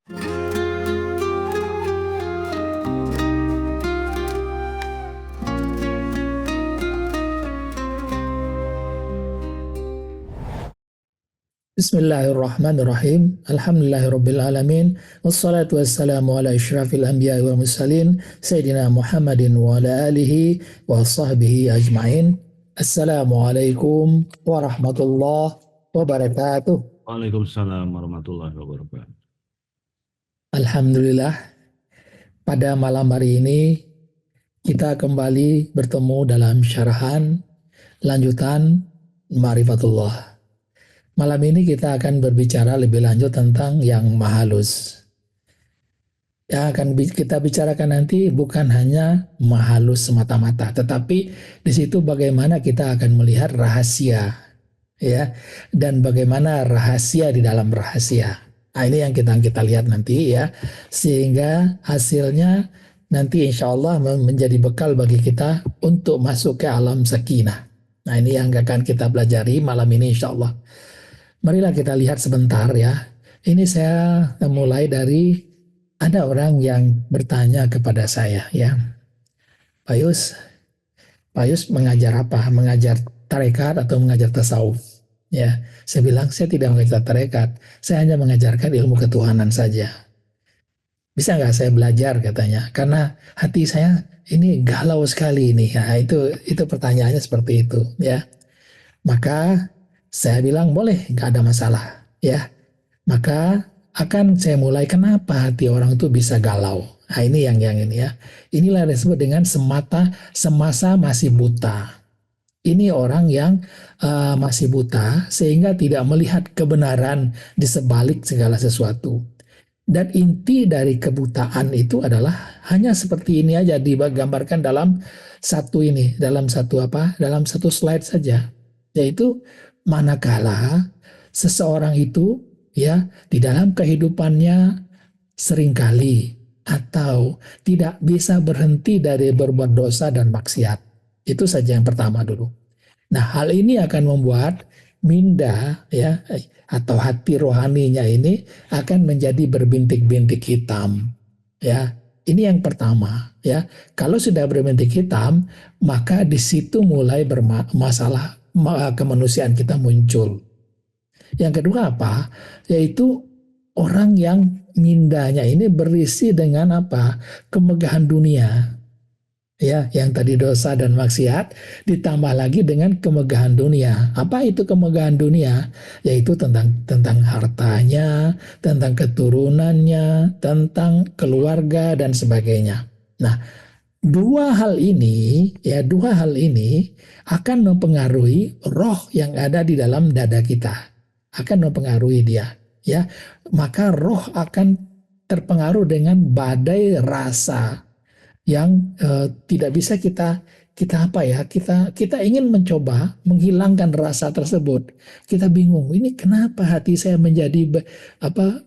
Bismillahirrahmanirrahim. Alhamdulillahirrabbilalamin. Wassalatu wassalamu ala isyrafil anbiya wal mursalin Sayyidina Muhammadin wa ala alihi wa sahbihi ajma'in. Assalamualaikum warahmatullahi wabarakatuh. Waalaikumsalam warahmatullahi wabarakatuh. Alhamdulillah, pada malam hari ini kita kembali bertemu dalam syarahan lanjutan Ma'rifatullah. Malam ini kita akan berbicara lebih lanjut tentang yang mahalus. Yang akan kita bicarakan nanti bukan hanya mahalus semata-mata, tetapi di situ bagaimana kita akan melihat rahasia, ya, dan bagaimana rahasia di dalam rahasia. Nah, ini yang kita lihat nanti, ya, sehingga hasilnya nanti insya Allah menjadi bekal bagi kita untuk masuk ke alam sakinah. Nah, ini yang akan kita pelajari malam ini insya Allah. Marilah kita lihat sebentar, ya. Ini saya mulai dari ada orang yang bertanya kepada saya, ya. Pak Yus mengajar apa? Mengajar tarekat atau mengajar tasawuf? Ya, saya bilang saya tidak mengajar tarekat, saya hanya mengajarkan ilmu ketuhanan saja. Bisa nggak saya belajar, katanya? Karena hati saya ini galau sekali ini. Ya, itu pertanyaannya seperti itu, ya. Maka saya bilang boleh, nggak ada masalah, ya. Maka akan saya mulai kenapa hati orang itu bisa galau. Nah, ini yang ini, ya. Inilah yang disebut dengan semasa masih buta. Ini orang yang masih buta sehingga tidak melihat kebenaran di sebalik segala sesuatu. Dan inti dari kebutaan itu adalah hanya seperti ini aja digambarkan dalam dalam satu slide saja, yaitu manakala seseorang itu, ya, di dalam kehidupannya seringkali atau tidak bisa berhenti dari berbuat dosa dan maksiat. Itu saja yang pertama dulu. Nah, hal ini akan membuat minda, ya, atau hati rohaninya ini akan menjadi berbintik-bintik hitam, ya. Ini yang pertama, ya. Kalau sudah berbintik hitam, maka di situ mulai bermasalah kemanusiaan kita muncul. Yang kedua apa? Yaitu orang yang mindanya ini berisi dengan apa? Kemegahan dunia. Ya, yang tadi dosa dan maksiat ditambah lagi dengan kemegahan dunia. Apa itu kemegahan dunia? Yaitu tentang hartanya, tentang keturunannya, tentang keluarga dan sebagainya. Nah, dua hal ini akan mempengaruhi roh yang ada di dalam dada kita. Akan mempengaruhi dia, ya. Maka roh akan terpengaruh dengan badai rasa yang tidak bisa kita ingin mencoba menghilangkan rasa tersebut. Kita bingung, ini kenapa hati saya menjadi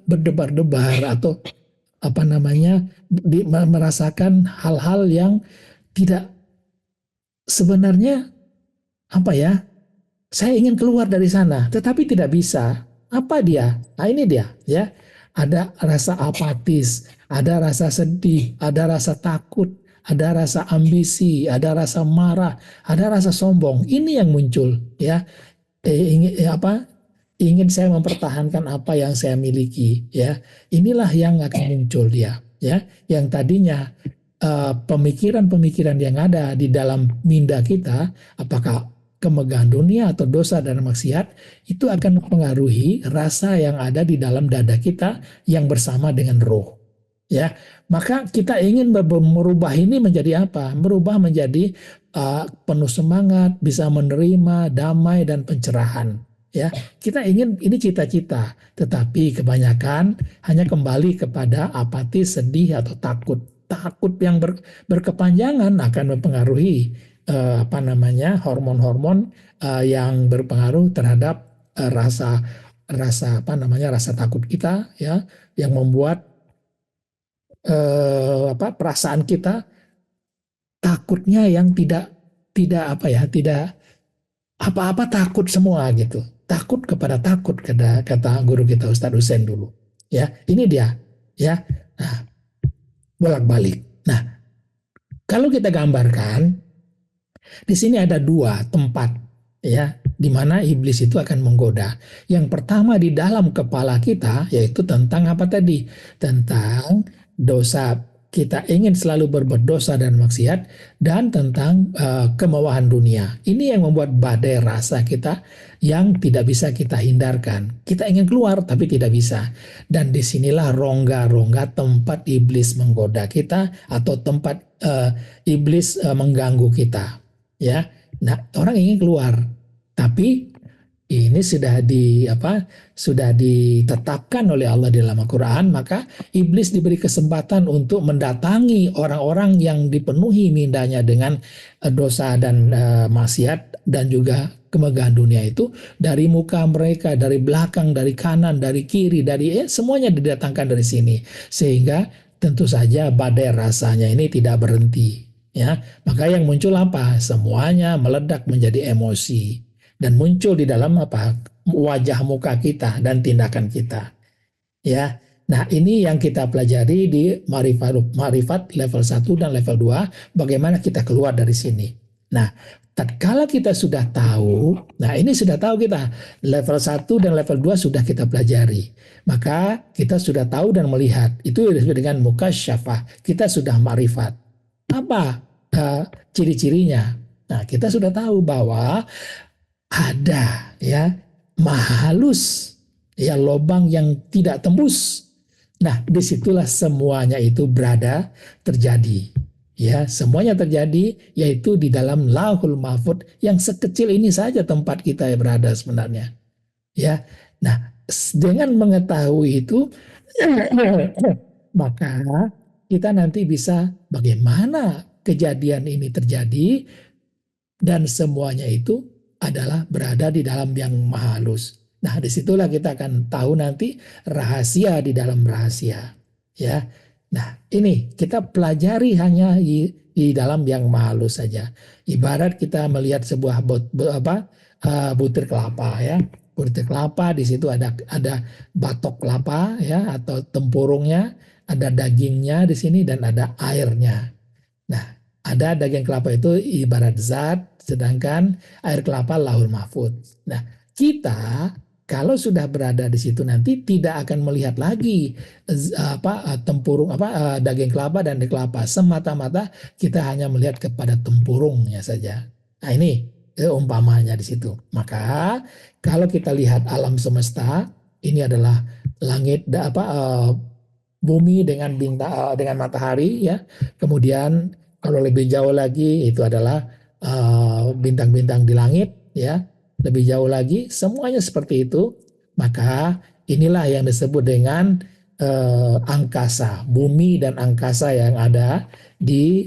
berdebar-debar atau merasakan hal-hal yang tidak sebenarnya saya ingin keluar dari sana, tetapi tidak bisa. Apa dia? Nah, ini dia, ya. Ada rasa apatis, ada rasa sedih, ada rasa takut, ada rasa ambisi, ada rasa marah, ada rasa sombong. Ini yang muncul, ya. Ingin saya mempertahankan apa yang saya miliki, ya. Inilah yang akan muncul dia, ya. Yang tadinya pemikiran-pemikiran yang ada di dalam minda kita, apakah kemegahan dunia atau dosa dan maksiat, itu akan mempengaruhi rasa yang ada di dalam dada kita yang bersama dengan roh, ya. Maka kita ingin merubah ini menjadi apa? Merubah menjadi penuh semangat, bisa menerima damai dan pencerahan, ya. Kita ingin, ini cita-cita, tetapi kebanyakan hanya kembali kepada apatis, sedih atau takut. Takut yang berkepanjangan akan mempengaruhi hormon-hormon yang berpengaruh terhadap rasa takut kita, ya, yang membuat perasaan kita takutnya yang tidak apa-apa, takut semua gitu. Takut kepada takut, kata guru kita Ustadz Hussein dulu, ya. Ini dia. ya. Nah, bolak-balik. Nah, kalau kita gambarkan, di sini ada dua tempat, ya, di mana iblis itu akan menggoda. Yang pertama di dalam kepala kita, yaitu tentang apa tadi? Tentang dosa, kita ingin selalu berbuat dosa dan maksiat, dan tentang kemewahan dunia. Ini yang membuat badai rasa kita yang tidak bisa kita hindarkan. Kita ingin keluar tapi tidak bisa. Dan disinilah rongga-rongga tempat iblis menggoda kita, atau tempat iblis mengganggu kita. Ya, nah orang ingin keluar, tapi ini sudah ditetapkan oleh Allah di dalam Al-Quran, maka iblis diberi kesempatan untuk mendatangi orang-orang yang dipenuhi mindanya dengan dosa dan maksiat dan juga kemegahan dunia itu, dari muka mereka, dari belakang, dari kanan, dari kiri, dari semuanya didatangkan dari sini, sehingga tentu saja badai rasanya ini tidak berhenti. Ya, maka yang muncul apa? Semuanya meledak menjadi emosi dan muncul di dalam wajah muka kita dan tindakan kita. Ya. Nah, ini yang kita pelajari di marifat level 1 dan level 2, bagaimana kita keluar dari sini. Nah, tatkala kita sudah tahu, nah ini sudah tahu kita, level 1 dan level 2 sudah kita pelajari. Maka kita sudah tahu dan melihat, itu disebut dengan mukasyafah, kita sudah marifat. Apa ciri-cirinya? Nah, kita sudah tahu bahwa ada, ya, maha halus, ya, lubang yang tidak tembus. Nah, disitulah semuanya itu berada, terjadi. Ya, semuanya terjadi, yaitu di dalam Lauhul Mahfuz yang sekecil ini saja tempat kita berada sebenarnya. Ya, nah, dengan mengetahui itu, maka kita nanti bisa bagaimana kejadian ini terjadi, dan semuanya itu adalah berada di dalam yang maha halus. Nah, disitulah kita akan tahu nanti rahasia di dalam rahasia. Ya, nah ini kita pelajari hanya di dalam yang maha halus saja. Ibarat kita melihat sebuah butir kelapa, ya. Butir kelapa, di situ ada batok kelapa, ya, atau tempurungnya, ada dagingnya di sini dan ada airnya. Nah, ada daging kelapa itu ibarat zat, sedangkan air kelapa Lauhul Mahfuz. Nah, kita kalau sudah berada di situ nanti tidak akan melihat lagi tempurung daging kelapa dan daging kelapa, semata-mata kita hanya melihat kepada tempurungnya saja. Nah, ini umpamanya di situ. Maka kalau kita lihat alam semesta, ini adalah langit bumi dengan bintang, dengan matahari, ya. Kemudian kalau lebih jauh lagi itu adalah bintang-bintang di langit, ya. Lebih jauh lagi semuanya seperti itu. Maka inilah yang disebut dengan angkasa, bumi dan angkasa yang ada di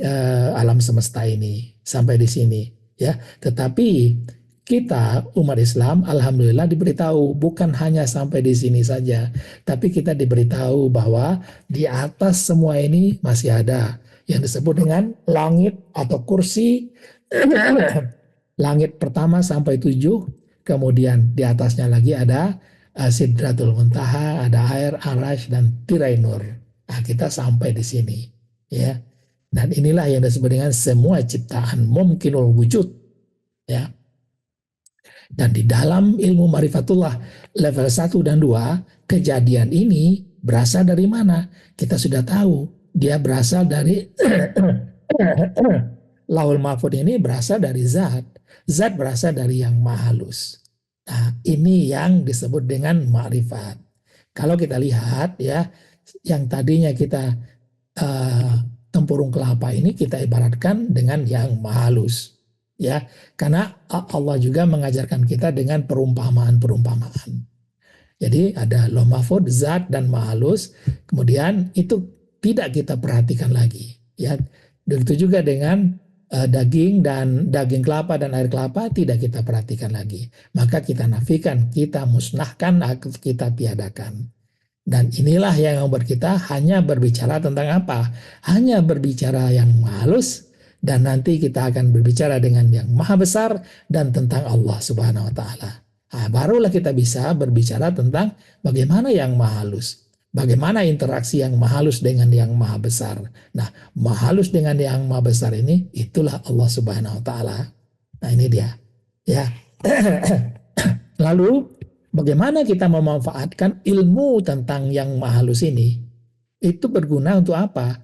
alam semesta ini sampai di sini, ya. Tetapi kita umat Islam alhamdulillah diberitahu bukan hanya sampai di sini saja, tapi kita diberitahu bahwa di atas semua ini masih ada yang disebut dengan langit atau kursi. Langit pertama sampai 7, kemudian di atasnya lagi ada Sidratul Muntaha, ada air, arash, dan tirai nur. Nah, kita sampai di sini, ya. Dan inilah yang disebut dengan semua ciptaan mumkinul wujud, ya. Dan di dalam ilmu marifatullah level 1 dan 2, kejadian ini berasal dari mana? Kita sudah tahu, dia berasal dari Lauhul Mahfuz, ini berasal dari zat. Zat berasal dari yang maha halus. Nah, ini yang disebut dengan ma'rifat. Kalau kita lihat, ya, yang tadinya kita tempurung kelapa ini kita ibaratkan dengan yang maha halus. Ya, karena Allah juga mengajarkan kita dengan perumpamaan-perumpamaan. Jadi ada Lauhul Mahfuz, zat dan maha halus, kemudian itu tidak kita perhatikan lagi. Ya, begitu juga dengan daging kelapa dan air kelapa tidak kita perhatikan lagi. Maka kita nafikan, kita musnahkan, kita tiadakan. Dan inilah yang membuat kita hanya berbicara tentang apa? Hanya berbicara yang halus, dan nanti kita akan berbicara dengan yang maha besar dan tentang Allah Subhanahu wa Ta'ala. Nah, barulah kita bisa berbicara tentang bagaimana yang maha halus. Bagaimana interaksi yang maha halus dengan yang maha besar. Nah, maha halus dengan yang maha besar ini, itulah Allah Subhanahu wa Ta'ala. Nah, ini dia. Ya. Lalu, bagaimana kita memanfaatkan ilmu tentang yang maha halus ini? Itu berguna untuk apa?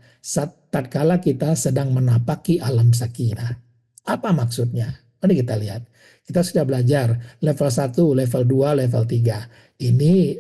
Tatkala kita sedang menapaki alam sakinah. Apa maksudnya? Mari kita lihat. Kita sudah belajar level 1, level 2, level 3. Ini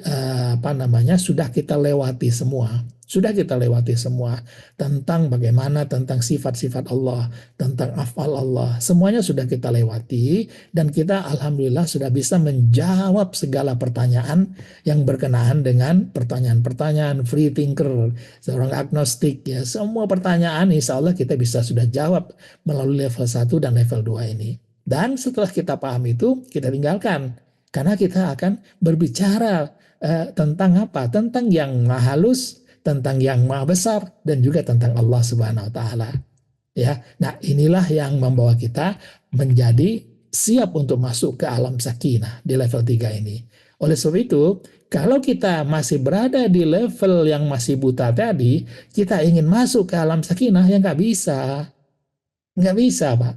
sudah kita lewati semua. Sudah kita lewati semua tentang bagaimana, tentang sifat-sifat Allah, tentang afal Allah. Semuanya sudah kita lewati dan kita alhamdulillah sudah bisa menjawab segala pertanyaan yang berkenaan dengan pertanyaan-pertanyaan free thinker, seorang agnostik ya. Semua pertanyaan insya Allah kita bisa sudah jawab melalui level 1 dan level 2 ini. Dan setelah kita paham itu, kita tinggalkan. Karena kita akan berbicara tentang apa? Tentang yang maha halus, tentang yang maha besar, dan juga tentang Allah Subhanahu wa Ta'ala. Ya, nah inilah yang membawa kita menjadi siap untuk masuk ke alam sakinah di level 3 ini. Oleh sebab itu, kalau kita masih berada di level yang masih buta tadi, kita ingin masuk ke alam sakinah, ya nggak bisa. Nggak bisa, Pak.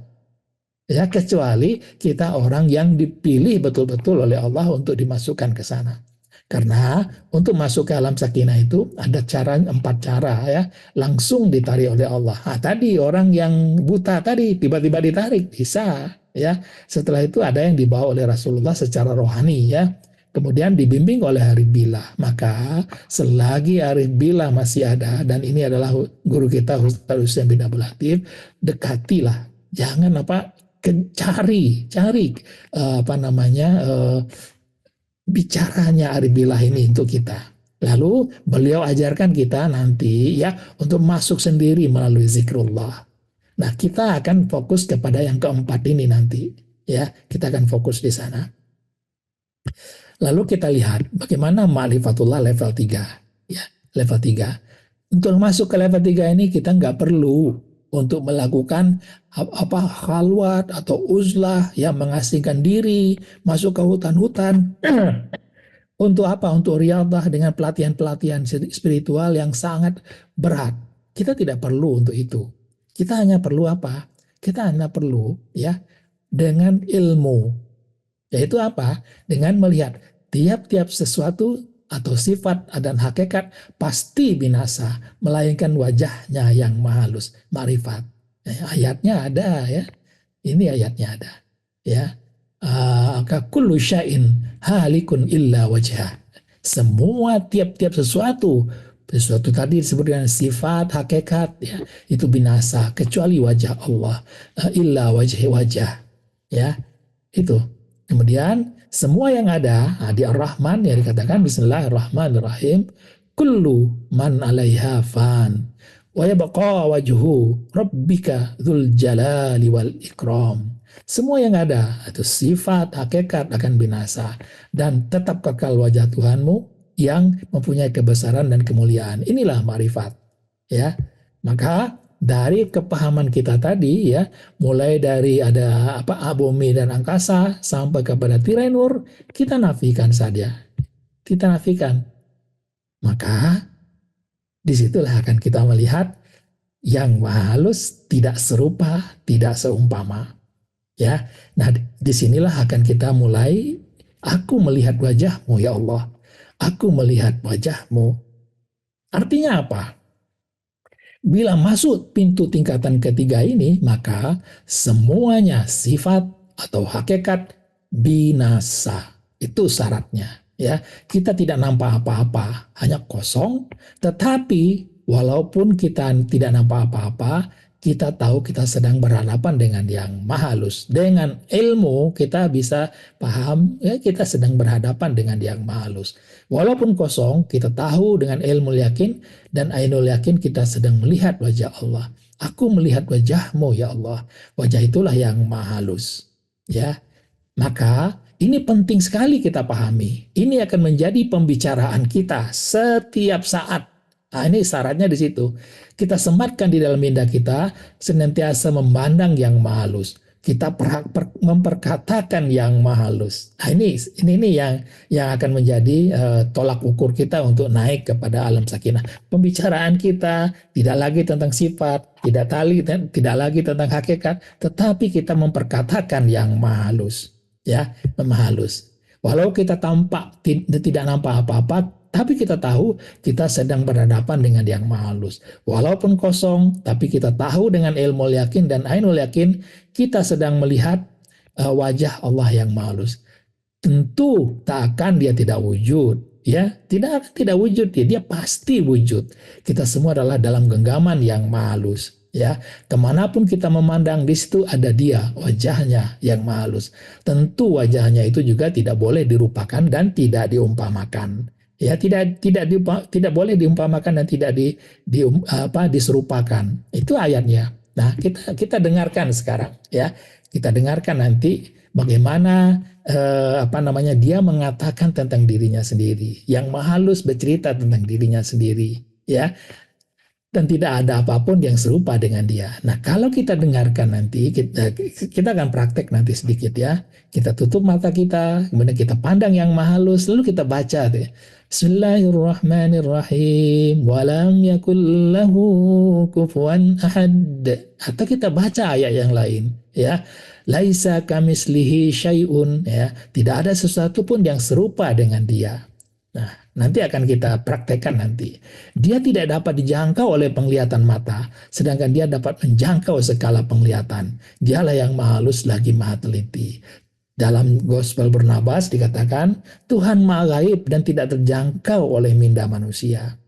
Ya, kecuali kita orang yang dipilih betul-betul oleh Allah untuk dimasukkan ke sana. Karena untuk masuk ke alam sakinah itu ada 4 cara ya, langsung ditarik oleh Allah. Nah, tadi orang yang buta tadi tiba-tiba ditarik, bisa ya. Setelah itu ada yang dibawa oleh Rasulullah secara rohani ya. Kemudian dibimbing oleh Arif Billah. Maka selagi Arif Billah masih ada, dan ini adalah guru kita Ustaz Husain bin Abdul Latif, dekatilah. Jangan cari bicaranya Arif Billah ini untuk kita. Lalu beliau ajarkan kita nanti ya untuk masuk sendiri melalui zikrullah. Nah, kita akan fokus kepada yang keempat ini nanti ya. Kita akan fokus di sana. Lalu kita lihat bagaimana ma'rifatullah level 3 ya, level 3. Untuk masuk ke level 3 ini kita nggak perlu untuk melakukan khalwat atau uzlah yang mengasingkan diri, masuk ke hutan-hutan. Untuk apa? Untuk riyadhah dengan pelatihan-pelatihan spiritual yang sangat berat. Kita tidak perlu untuk itu. Kita hanya perlu apa? Kita hanya perlu ya dengan ilmu. Yaitu apa? Dengan melihat tiap-tiap sesuatu atau sifat dan hakikat pasti binasa, melainkan wajahnya yang maha halus, ma'rifat. Ayatnya ada ya. Ini ayatnya ada. Ya. Kullu syai'in halikun illa wajhah. Semua tiap-tiap sesuatu tadi disebut dengan sifat hakikat ya, itu binasa kecuali wajah Allah, illa wajah ya. Itu. Kemudian semua yang ada di Ar-Rahman yang dikatakan Bismillahirrahmanirrahim, kullu man 'alaiha fan wa yabqa wajhu rabbika dzul jalali wal ikram. Semua yang ada itu sifat hakikat akan binasa dan tetap kekal wajah Tuhanmu yang mempunyai kebesaran dan kemuliaan. Inilah ma'rifat ya. Maka dari kepahaman kita tadi ya, mulai dari ada bumi dan angkasa sampai kepada tirai nur, kita nafikan saja. Kita nafikan. Maka disitulah akan kita melihat yang maha halus tidak serupa, tidak seumpama. Ya, nah disinilah akan kita mulai, aku melihat wajahmu ya Allah. Aku melihat wajahmu. Artinya apa? Bila masuk pintu tingkatan ketiga ini, maka semuanya sifat atau hakikat binasa. Itu syaratnya. Ya, kita tidak nampak apa-apa, hanya kosong. Tetapi walaupun kita tidak nampak apa-apa, kita tahu kita sedang berhadapan dengan yang maha halus. Dengan ilmu kita bisa paham ya, kita sedang berhadapan dengan yang maha halus. Walaupun kosong, kita tahu dengan ilmu yakin dan ainul yakin kita sedang melihat wajah Allah. Aku melihat wajahmu ya Allah. Wajah itulah yang maha halus. Ya, maka ini penting sekali kita pahami. Ini akan menjadi pembicaraan kita setiap saat. Nah, ini syaratnya di situ. Kita sematkan di dalam minda kita senantiasa memandang yang maha halus. kita memperkatakan yang maha halus. Nah, ini yang akan menjadi tolak ukur kita untuk naik kepada alam sakinah. Pembicaraan kita tidak lagi tentang sifat, tidak lagi tentang hakikat, tetapi kita memperkatakan yang maha halus, ya, maha halus. Walau kita tidak nampak apa-apa, tapi kita tahu kita sedang berhadapan dengan yang maha halus. Walaupun kosong, tapi kita tahu dengan ilmu yakin dan ainul yakin, kita sedang melihat wajah Allah yang maha halus. Tentu tak akan dia tidak wujud, ya, tidak wujud, dia pasti wujud. Kita semua adalah dalam genggaman yang maha halus, ya. Kemanapun kita memandang, di situ ada dia, wajahnya yang maha halus. Tentu wajahnya itu juga tidak boleh dirupakan dan tidak diumpamakan. Ya, tidak boleh diumpamakan dan tidak diserupakan. Itu ayatnya. Nah, kita dengarkan sekarang, ya. Kita dengarkan nanti bagaimana dia mengatakan tentang dirinya sendiri. Yang maha halus bercerita tentang dirinya sendiri, ya. Dan tidak ada apapun yang serupa dengan dia. Nah, kalau kita dengarkan nanti, kita akan praktek nanti sedikit, ya. Kita tutup mata kita, kemudian kita pandang yang maha halus, lalu kita baca tuh. Bismillahirrahmanirrahim. Walam yakul lahu kufuwan ahad. Atau kita baca ayat yang lain, ya. Laisa kamislihi syai'un, ya. Tidak ada sesuatu pun yang serupa dengan dia. Nah, nanti akan kita praktekkan nanti. Dia tidak dapat dijangkau oleh penglihatan mata, sedangkan dia dapat menjangkau segala penglihatan. Dialah yang maha halus lagi maha teliti. Dalam Gospel Barnabas dikatakan, Tuhan maha gaib dan tidak terjangkau oleh minda manusia.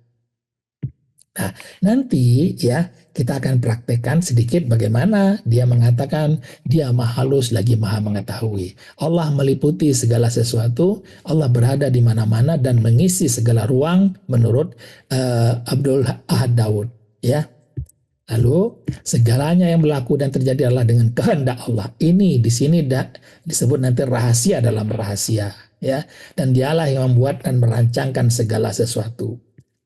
Nah, nanti ya kita akan praktekkan sedikit bagaimana dia mengatakan dia maha halus lagi maha mengetahui. Allah meliputi segala sesuatu, Allah berada di mana-mana dan mengisi segala ruang menurut Abdul Ahad Daud, ya. Lalu segalanya yang berlaku dan terjadi adalah dengan kehendak Allah. Ini di sini disebut nanti rahasia dalam rahasia, ya. Dan dialah yang membuat dan merancangkan segala sesuatu.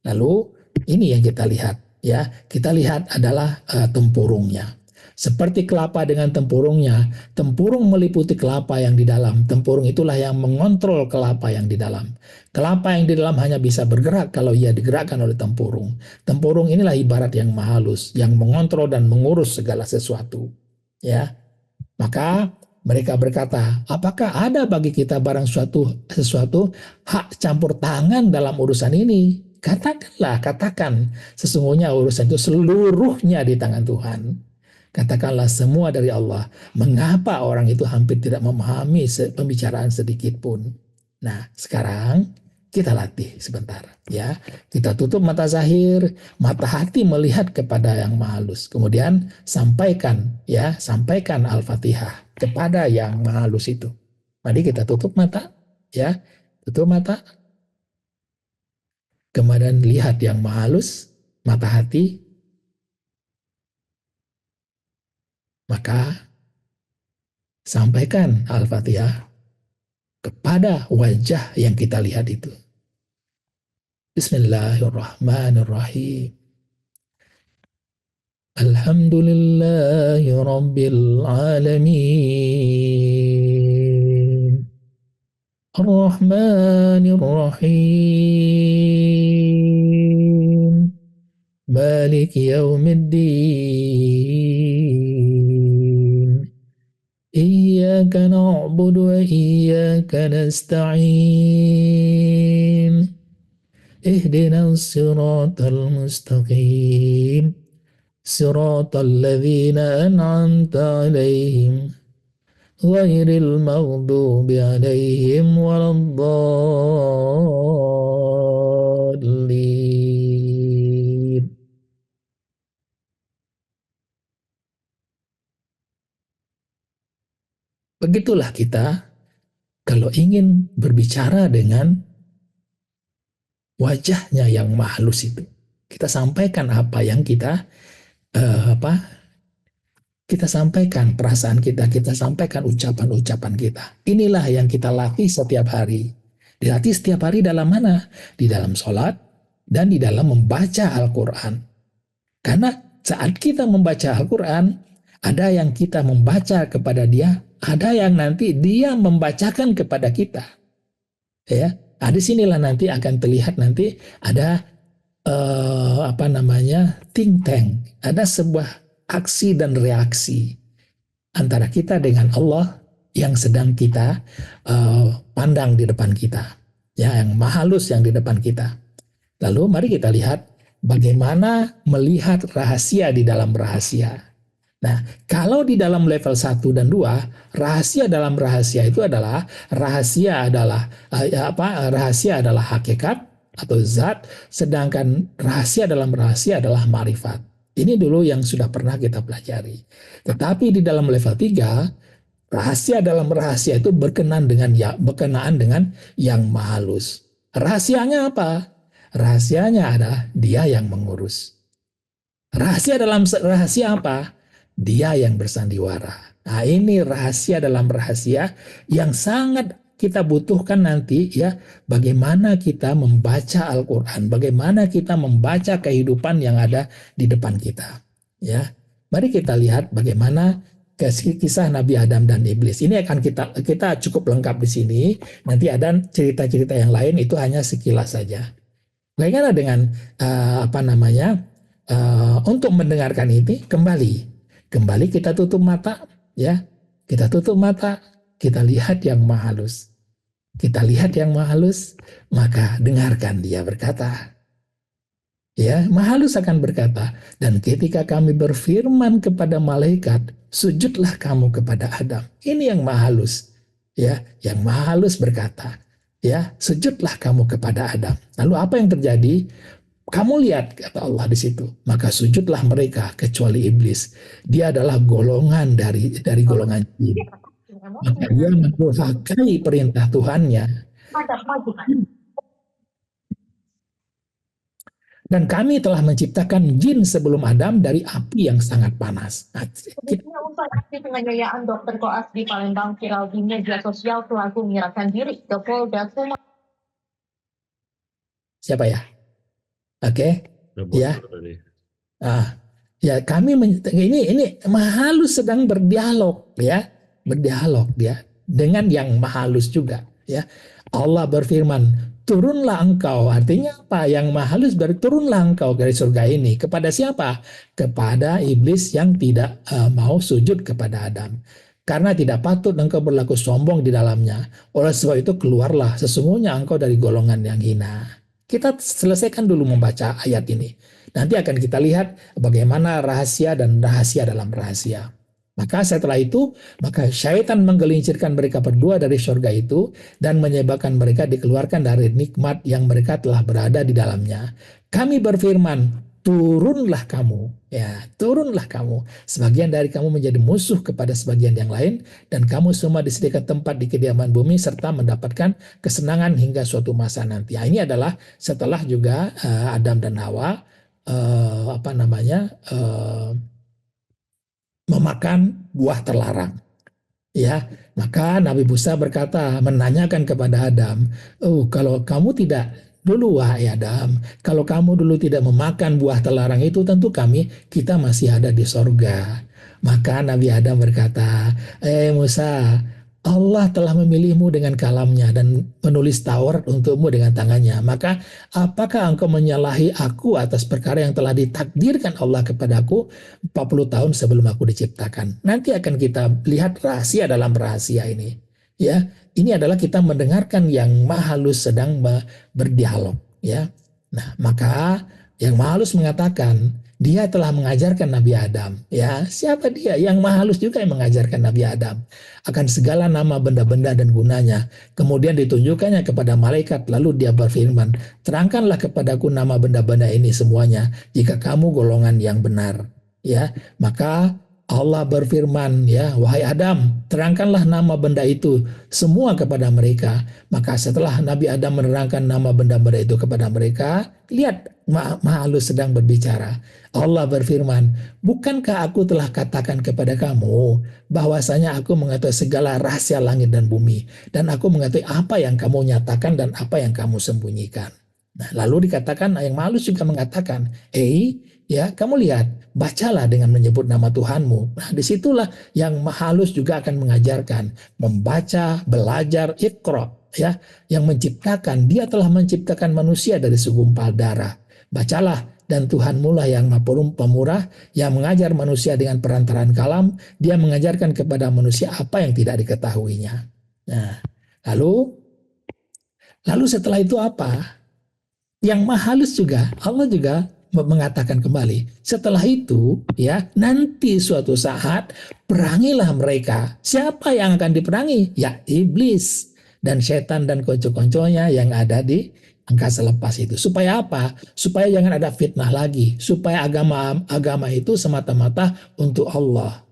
Lalu ini yang kita lihat, ya. Kita lihat adalah tempurungnya. Seperti kelapa dengan tempurungnya, tempurung meliputi kelapa yang di dalam. Tempurung itulah yang mengontrol kelapa yang di dalam. Kelapa yang di dalam hanya bisa bergerak kalau ia digerakkan oleh tempurung. Tempurung inilah ibarat yang maha halus, yang mengontrol dan mengurus segala sesuatu. Ya, maka mereka berkata, apakah ada bagi kita barang sesuatu hak campur tangan dalam urusan ini? Katakan, sesungguhnya urusan itu seluruhnya di tangan Tuhan. Katakanlah semua dari Allah. Mengapa orang itu hampir tidak memahami pembicaraan sedikit pun? Nah, sekarang kita latih sebentar, ya. Kita tutup mata zahir, mata hati melihat kepada yang maha halus. Kemudian sampaikan Al-Fatihah kepada yang maha halus itu. Mari kita tutup mata, ya. Tutup mata. Kemudian lihat yang maha halus, mata hati. Maka sampaikan Al-Fatihah kepada wajah yang kita lihat itu. Bismillahirrahmanirrahim. Alhamdulillahi Rabbil Alamin. Ar-Rahmanir-Rahim. Malik Yawmiddin. Iyyaka na'budu wa iyyaka nasta'in. Ihdinas siratal mustaqim. Siratal ladzina an'amta 'alaihim. Ghairil maghdubi 'alaihim waladdallin. Begitulah kita kalau ingin berbicara dengan wajahnya yang maha halus itu. Kita sampaikan apa yang kita sampaikan perasaan kita sampaikan ucapan-ucapan kita. Inilah yang kita latih setiap hari. Dilatih setiap hari dalam mana? Di dalam sholat dan di dalam membaca Al-Quran. Karena saat kita membaca Al-Quran, Ada yang kita membaca kepada dia, ada yang nanti dia membacakan kepada kita. Ya, di sinilah nanti akan terlihat nanti ada think tank, ada sebuah aksi dan reaksi antara kita dengan Allah yang sedang kita pandang di depan kita, ya, yang mahalus yang di depan kita. Lalu mari kita lihat bagaimana melihat rahasia di dalam rahasia. Nah, kalau di dalam level 1 dan 2, rahasia dalam rahasia itu adalah rahasia adalah hakikat atau zat, sedangkan rahasia dalam rahasia adalah ma'rifat. Ini dulu yang sudah pernah kita pelajari. Tetapi di dalam level 3, rahasia dalam rahasia itu berkenaan dengan yang maha halus. Rahasianya apa? Rahasianya adalah dia yang mengurus. Rahasia dalam rahasia apa? Dia yang bersandiwara. Nah, ini rahasia dalam rahasia yang sangat kita butuhkan nanti, ya, bagaimana kita membaca Al-Quran, bagaimana kita membaca kehidupan yang ada di depan kita. Ya, mari kita lihat bagaimana kisah Nabi Adam dan Iblis. Ini akan kita cukup lengkap di sini. Nanti ada cerita-cerita yang lain, itu hanya sekilas saja. Bagaimana dengan untuk mendengarkan ini, kembali kita tutup mata, ya, kita tutup mata, kita lihat yang maha halus, maka dengarkan dia berkata, ya, maha halus akan berkata, dan ketika kami berfirman kepada malaikat, sujudlah kamu kepada Adam. Ini yang maha halus, ya, yang maha halus berkata, ya, sujudlah kamu kepada Adam. Lalu apa yang terjadi? Kamu lihat, kata Allah di situ, maka sujudlah mereka kecuali iblis. Dia adalah golongan dari golongan jin. Maka dia mendurhakai perintah Tuhannya. Dan kami telah menciptakan jin sebelum Adam dari api yang sangat panas. Nah, usai aksi penganiayaan Dr. Koas di Palembang viral di media sosial, pelaku menyerahkan diri ke Polda Sumatera. Siapa ya? Oke, ya. Ya, kami ini maha halus sedang berdialog, ya, dia dengan yang maha halus juga, ya. Allah berfirman, turunlah engkau, artinya apa? Yang maha halus turunlah engkau dari surga ini. Kepada siapa? Kepada iblis yang tidak mau sujud kepada Adam. Karena tidak patut engkau berlaku sombong di dalamnya. Oleh sebab itu keluarlah, sesungguhnya engkau dari golongan yang hina. Kita selesaikan dulu membaca ayat ini. Nanti akan kita lihat bagaimana rahasia dan rahasia dalam rahasia. Maka setelah itu, maka syaitan menggelincirkan mereka berdua dari surga itu dan menyebabkan mereka dikeluarkan dari nikmat yang mereka telah berada di dalamnya. Kami berfirman, turunlah kamu, ya, turunlah kamu. Sebagian dari kamu menjadi musuh kepada sebagian yang lain, dan kamu semua disediakan tempat di kediaman bumi serta mendapatkan kesenangan hingga suatu masa nanti. Nah, ini adalah setelah juga Adam dan Hawa memakan buah terlarang. Ya, maka Nabi Musa berkata, menanyakan kepada Adam, oh, kalau kamu tidak dulu, wahai Adam, kalau kamu dulu tidak memakan buah terlarang itu, tentu kita masih ada di sorga. Maka Nabi Adam berkata, Musa, Allah telah memilihmu dengan kalamnya dan menulis Taurat untukmu dengan tangannya. Maka apakah engkau menyalahi aku atas perkara yang telah ditakdirkan Allah kepadaku 40 tahun sebelum aku diciptakan? Nanti akan kita lihat rahasia dalam rahasia ini. Ya, ini adalah kita mendengarkan yang maha halus sedang berdialog. Ya, nah maka yang maha halus mengatakan, dia telah mengajarkan Nabi Adam. Ya, siapa dia? Yang maha halus juga yang mengajarkan Nabi Adam akan segala nama benda-benda dan gunanya. Kemudian ditunjukkannya kepada malaikat, lalu dia berfirman, terangkanlah kepadaku nama benda-benda ini semuanya, jika kamu golongan yang benar. Ya, maka Allah berfirman, ya, wahai Adam, terangkanlah nama benda itu semua kepada mereka. Maka setelah Nabi Adam menerangkan nama benda-benda itu kepada mereka, lihat Maha Halus sedang berbicara. Allah berfirman, bukankah aku telah katakan kepada kamu bahwasanya aku mengetahui segala rahasia langit dan bumi, dan aku mengetahui apa yang kamu nyatakan dan apa yang kamu sembunyikan. Nah, lalu dikatakan yang halus juga mengatakan, ya kamu lihat, bacalah dengan menyebut nama Tuhanmu. Nah, disitulah yang halus juga akan mengajarkan membaca, belajar, Iqra, ya, yang menciptakan. Dia telah menciptakan manusia dari segumpal darah. Bacalah, dan Tuhanmu lah yang pemurah, yang mengajar manusia dengan perantaraan kalam. Dia mengajarkan kepada manusia apa yang tidak diketahuinya. Nah, lalu setelah itu apa? Yang halus juga, Allah juga mengatakan kembali, setelah itu ya nanti suatu saat perangilah mereka. Siapa yang akan diperangi? Ya iblis dan setan dan konco-konconya yang ada di angkasa lepas itu. Supaya apa? Supaya jangan ada fitnah lagi. Supaya agama itu semata-mata untuk Allah.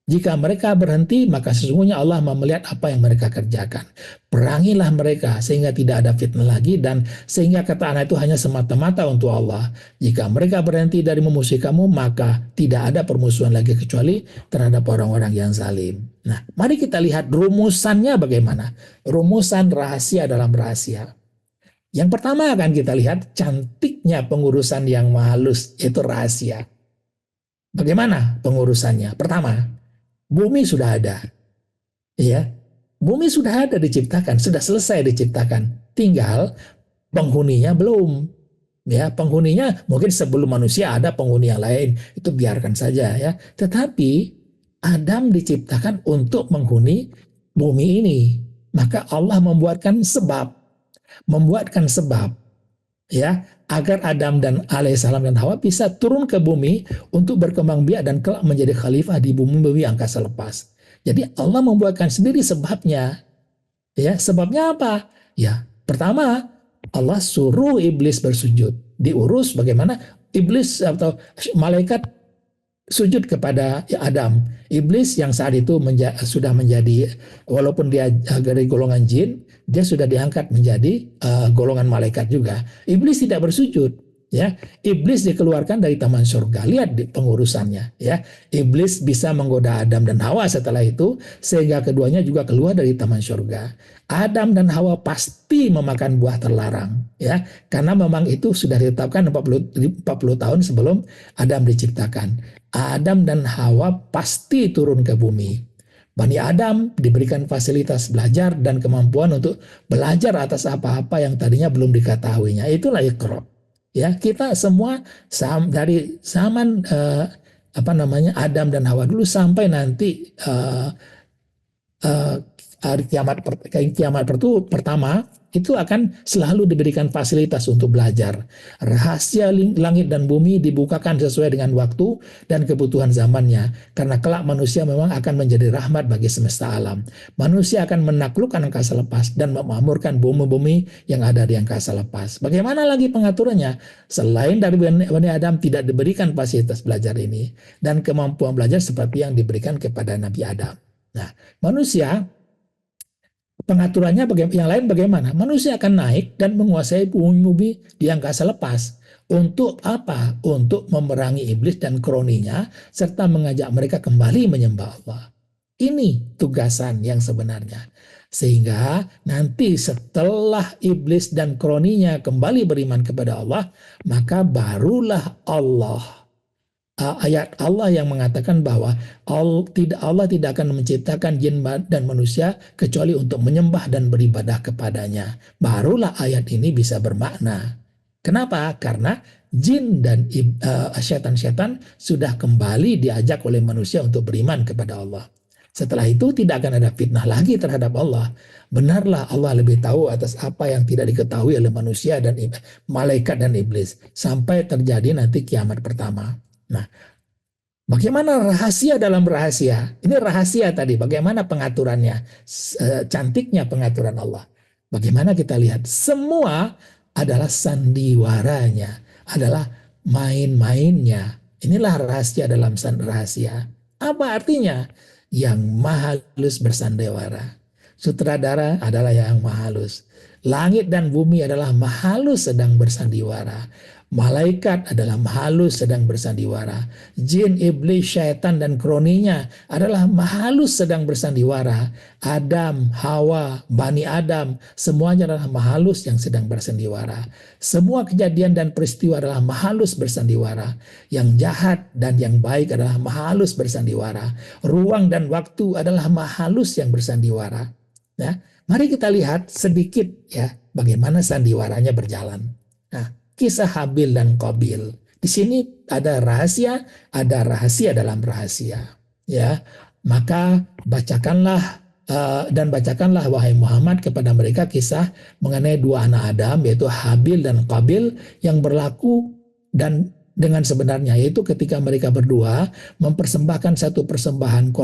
Jika mereka berhenti, maka sesungguhnya Allah mau melihat apa yang mereka kerjakan. Perangilah mereka sehingga tidak ada fitnah lagi, dan sehingga kata anak itu hanya semata-mata untuk Allah. Jika mereka berhenti dari memusuhi kamu, maka tidak ada permusuhan lagi kecuali terhadap orang-orang yang zalim. Nah, mari kita lihat rumusannya bagaimana. Rumusan rahasia dalam rahasia. Yang pertama akan kita lihat cantiknya pengurusan yang halus, yaitu rahasia. Bagaimana pengurusannya? Pertama, bumi sudah ada, ya. Bumi sudah ada diciptakan, sudah selesai diciptakan. Tinggal penghuninya belum. Ya, penghuninya mungkin sebelum manusia ada penghuni yang lain, itu biarkan saja ya. Tetapi Adam diciptakan untuk menghuni bumi ini. Maka Allah membuatkan sebab ya, agar Adam dan alaihissalam dan Hawa bisa turun ke bumi untuk berkembang biak dan kelak menjadi khalifah di bumi angkasa lepas. Jadi Allah membuatkan sendiri sebabnya. Ya, sebabnya apa? Ya, pertama Allah suruh iblis bersujud. Diurus bagaimana iblis atau malaikat sujud kepada Adam. Iblis yang saat itu sudah menjadi, walaupun dia dari golongan jin, dia sudah diangkat menjadi golongan malaikat juga. Iblis tidak bersujud, ya. Iblis dikeluarkan dari taman surga. Lihat pengurusannya, ya. Iblis bisa menggoda Adam dan Hawa setelah itu, sehingga keduanya juga keluar dari taman surga. Adam dan Hawa pasti memakan buah terlarang, ya, karena memang itu sudah ditetapkan 40 tahun sebelum Adam diciptakan. Adam dan Hawa pasti turun ke bumi. Bani Adam diberikan fasilitas belajar dan kemampuan untuk belajar atas apa-apa yang tadinya belum diketahuinya. Itulah Iqra. Ya, kita semua dari zaman Adam dan Hawa dulu sampai nanti hari kiamat pertama itu akan selalu diberikan fasilitas untuk belajar. Rahasia langit dan bumi dibukakan sesuai dengan waktu dan kebutuhan zamannya. Karena kelak manusia memang akan menjadi rahmat bagi semesta alam. Manusia akan menaklukkan angkasa lepas dan memakmurkan bumi-bumi yang ada di angkasa lepas. Bagaimana lagi pengaturannya? Selain dari Bani Adam tidak diberikan fasilitas belajar ini dan kemampuan belajar seperti yang diberikan kepada Nabi Adam. Nah, manusia pengaturannya yang lain bagaimana? Manusia akan naik dan menguasai bumi di angkasa lepas. Untuk apa? Untuk memerangi iblis dan kroninya serta mengajak mereka kembali menyembah Allah. Ini tugasan yang sebenarnya. Sehingga nanti setelah iblis dan kroninya kembali beriman kepada Allah, maka barulah ayat Allah yang mengatakan bahwa Allah tidak akan menciptakan jin dan manusia kecuali untuk menyembah dan beribadah kepadanya. Barulah ayat ini bisa bermakna. Kenapa? Karena jin dan setan-setan sudah kembali diajak oleh manusia untuk beriman kepada Allah. Setelah itu tidak akan ada fitnah lagi terhadap Allah. Benarlah Allah lebih tahu atas apa yang tidak diketahui oleh manusia dan malaikat dan iblis. Sampai terjadi nanti kiamat pertama. Nah, bagaimana rahasia dalam rahasia? Ini rahasia tadi, bagaimana pengaturannya, cantiknya pengaturan Allah. Bagaimana kita lihat? Semua adalah sandiwaranya, adalah main-mainnya. Inilah rahasia dalam rahasia. Apa artinya? Yang maha halus bersandiwara. Sutradara adalah yang maha halus. Langit dan bumi adalah maha halus sedang bersandiwara. Malaikat adalah makhluk sedang bersandiwara. Jin, iblis, syaitan, dan kroninya adalah makhluk sedang bersandiwara. Adam, Hawa, Bani Adam, semuanya adalah makhluk yang sedang bersandiwara. Semua kejadian dan peristiwa adalah makhluk bersandiwara. Yang jahat dan yang baik adalah makhluk bersandiwara. Ruang dan waktu adalah makhluk yang bersandiwara. Nah, mari kita lihat sedikit ya bagaimana sandiwaranya berjalan. Nah, kisah Habil dan Qabil. Di sini ada rahasia dalam rahasia. Ya, maka bacakanlah dan bacakanlah wahai Muhammad kepada mereka kisah mengenai dua anak Adam yaitu Habil dan Qabil yang berlaku dan dengan sebenarnya, yaitu ketika mereka berdua mempersembahkan satu persembahan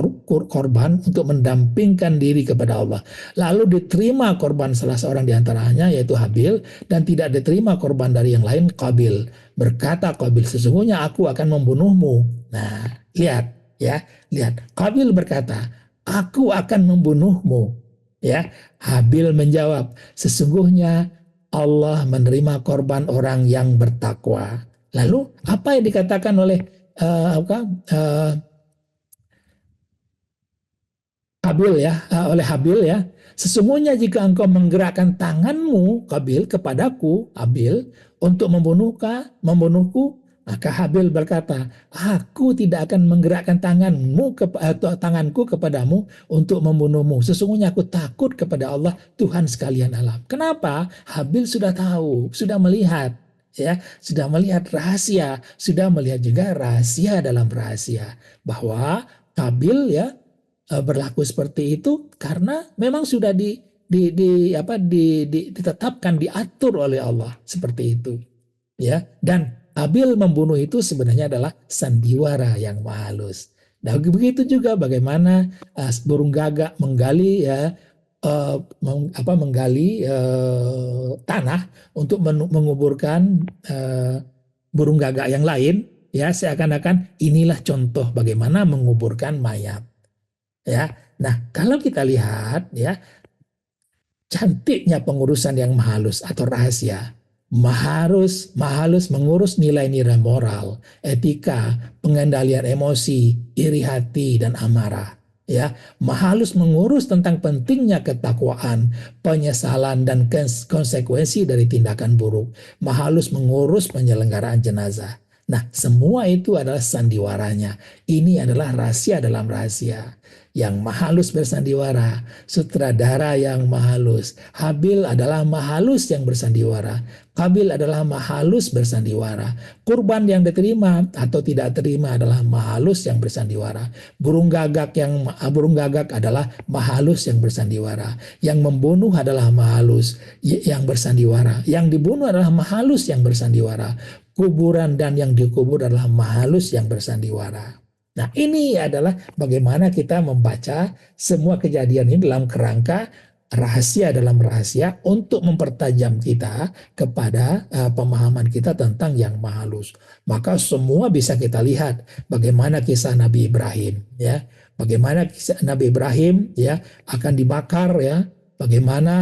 korban untuk mendampingkan diri kepada Allah. Lalu diterima korban salah seorang di antaranya yaitu Habil dan tidak diterima korban dari yang lain Qabil. Berkata Qabil, sesungguhnya aku akan membunuhmu. Nah, lihat ya, lihat. Qabil berkata, aku akan membunuhmu. Ya, Habil menjawab, sesungguhnya Allah menerima korban orang yang bertakwa. Lalu apa yang dikatakan oleh Habil ya, oleh Habil ya, sesungguhnya jika engkau menggerakkan tanganmu Qabil kepadaku Habil untuk membunuhku, maka Habil berkata, aku tidak akan menggerakkan tanganku kepadamu untuk membunuhmu. Sesungguhnya aku takut kepada Allah Tuhan sekalian alam. Kenapa? Habil sudah tahu, sudah melihat. Ya, sudah melihat rahasia, sudah melihat juga rahasia dalam rahasia bahwa Qabil ya berlaku seperti itu karena memang sudah ditetapkan, diatur oleh Allah seperti itu. Ya, dan Habil membunuh itu sebenarnya adalah sandiwara yang halus. Nah, begitu juga bagaimana burung gagak menggali ya menggali tanah untuk menguburkan burung gagak yang lain ya, seakan-akan inilah contoh bagaimana menguburkan mayat ya. Nah, kalau kita lihat ya cantiknya pengurusan yang mahalus atau rahasia, mahalus mengurus nilai-nilai moral, etika, pengendalian emosi, iri hati dan amarah. Ya, mahalus mengurus tentang pentingnya ketakwaan, penyesalan dan konsekuensi dari tindakan buruk. Mahalus mengurus penyelenggaraan jenazah. Nah, semua itu adalah sandiwaranya. Ini adalah rahasia dalam rahasia. Yang mahalus bersandiwara, sutradara yang mahalus. Habil adalah mahalus yang bersandiwara. Qabil adalah mahalus bersandiwara. Kurban yang diterima atau tidak terima adalah mahalus yang bersandiwara. Burung gagak adalah mahalus yang bersandiwara. Yang membunuh adalah mahalus yang bersandiwara. Yang dibunuh adalah mahalus yang bersandiwara. Kuburan dan yang dikubur adalah mahalus yang bersandiwara. Nah, ini adalah bagaimana kita membaca semua kejadian ini dalam kerangka rahasia dalam rahasia untuk mempertajam kita kepada pemahaman kita tentang yang mahalus. Maka semua bisa kita lihat bagaimana kisah Nabi Ibrahim ya. Bagaimana kisah Nabi Ibrahim ya akan dibakar ya. Bagaimana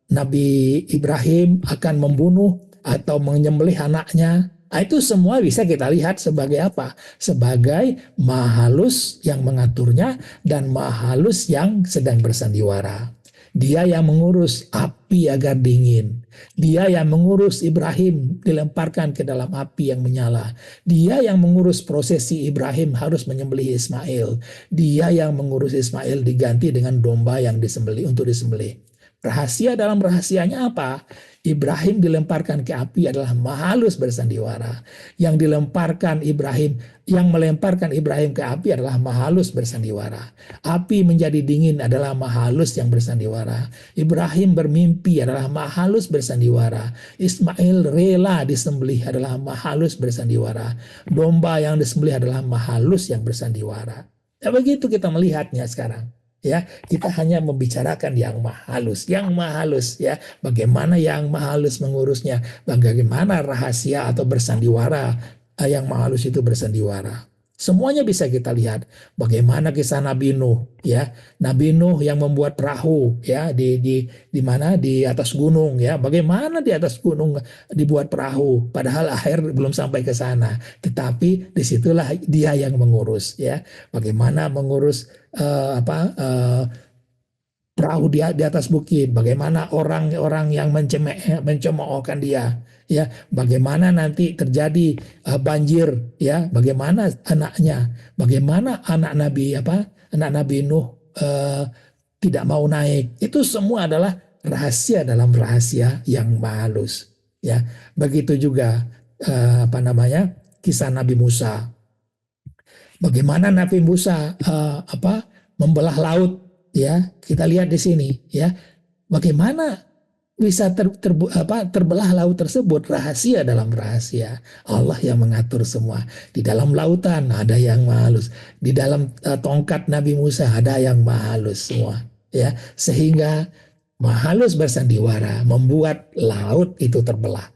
Nabi Ibrahim akan membunuh atau menyembelih anaknya. Nah, itu semua bisa kita lihat sebagai apa? Sebagai mahalus yang mengaturnya dan mahalus yang sedang bersandiwara. Dia yang mengurus api agar dingin. Dia yang mengurus Ibrahim dilemparkan ke dalam api yang menyala. Dia yang mengurus prosesi Ibrahim harus menyembelih Ismail. Dia yang mengurus Ismail diganti dengan domba yang disembelih untuk disembelih. Rahasia dalam rahasianya apa? Ibrahim dilemparkan ke api adalah mahalus bersandiwara. Yang melemparkan Ibrahim ke api adalah mahalus bersandiwara. Api menjadi dingin adalah mahalus yang bersandiwara. Ibrahim bermimpi adalah mahalus bersandiwara. Ismail rela disembelih adalah mahalus bersandiwara. Domba yang disembelih adalah mahalus yang bersandiwara. Ya, begitu kita melihatnya sekarang. Ya, kita hanya membicarakan yang mahalus ya. Bagaimana yang mahalus mengurusnya, bagaimana rahasia atau bersandiwara yang mahalus itu bersandiwara. Semuanya bisa kita lihat. Bagaimana kisah Nabi Nuh, ya. Nabi Nuh yang membuat perahu, ya, di mana di atas gunung, ya. Bagaimana di atas gunung dibuat perahu, padahal air belum sampai ke sana. Tetapi disitulah dia yang mengurus, ya. Bagaimana mengurus perahu di atas bukit, bagaimana orang-orang yang mencemoohkan dia, ya, bagaimana nanti terjadi banjir, ya, bagaimana bagaimana anak Nabi Nuh tidak mau naik, itu semua adalah rahasia dalam rahasia yang halus, ya. Begitu juga kisah Nabi Musa, bagaimana Nabi Musa membelah laut, ya, kita lihat di sini, ya, bagaimana bisa terbelah laut tersebut, rahasia dalam rahasia, Allah yang mengatur semua. Di dalam lautan ada yang halus, di dalam tongkat Nabi Musa ada yang halus semua, ya, sehingga halus bersandiwara membuat laut itu terbelah,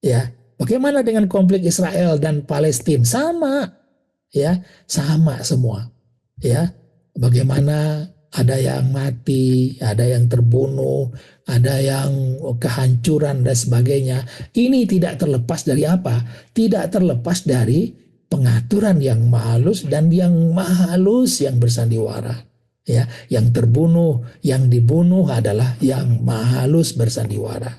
ya. Bagaimana dengan konflik Israel dan Palestina? Sama, ya, sama semua, ya. Bagaimana ada yang mati, ada yang terbunuh, ada yang kehancuran dan sebagainya. Ini tidak terlepas dari apa? Tidak terlepas dari pengaturan yang mahalus dan yang mahalus yang bersandiwara. Ya, yang terbunuh, yang dibunuh adalah yang mahalus bersandiwara.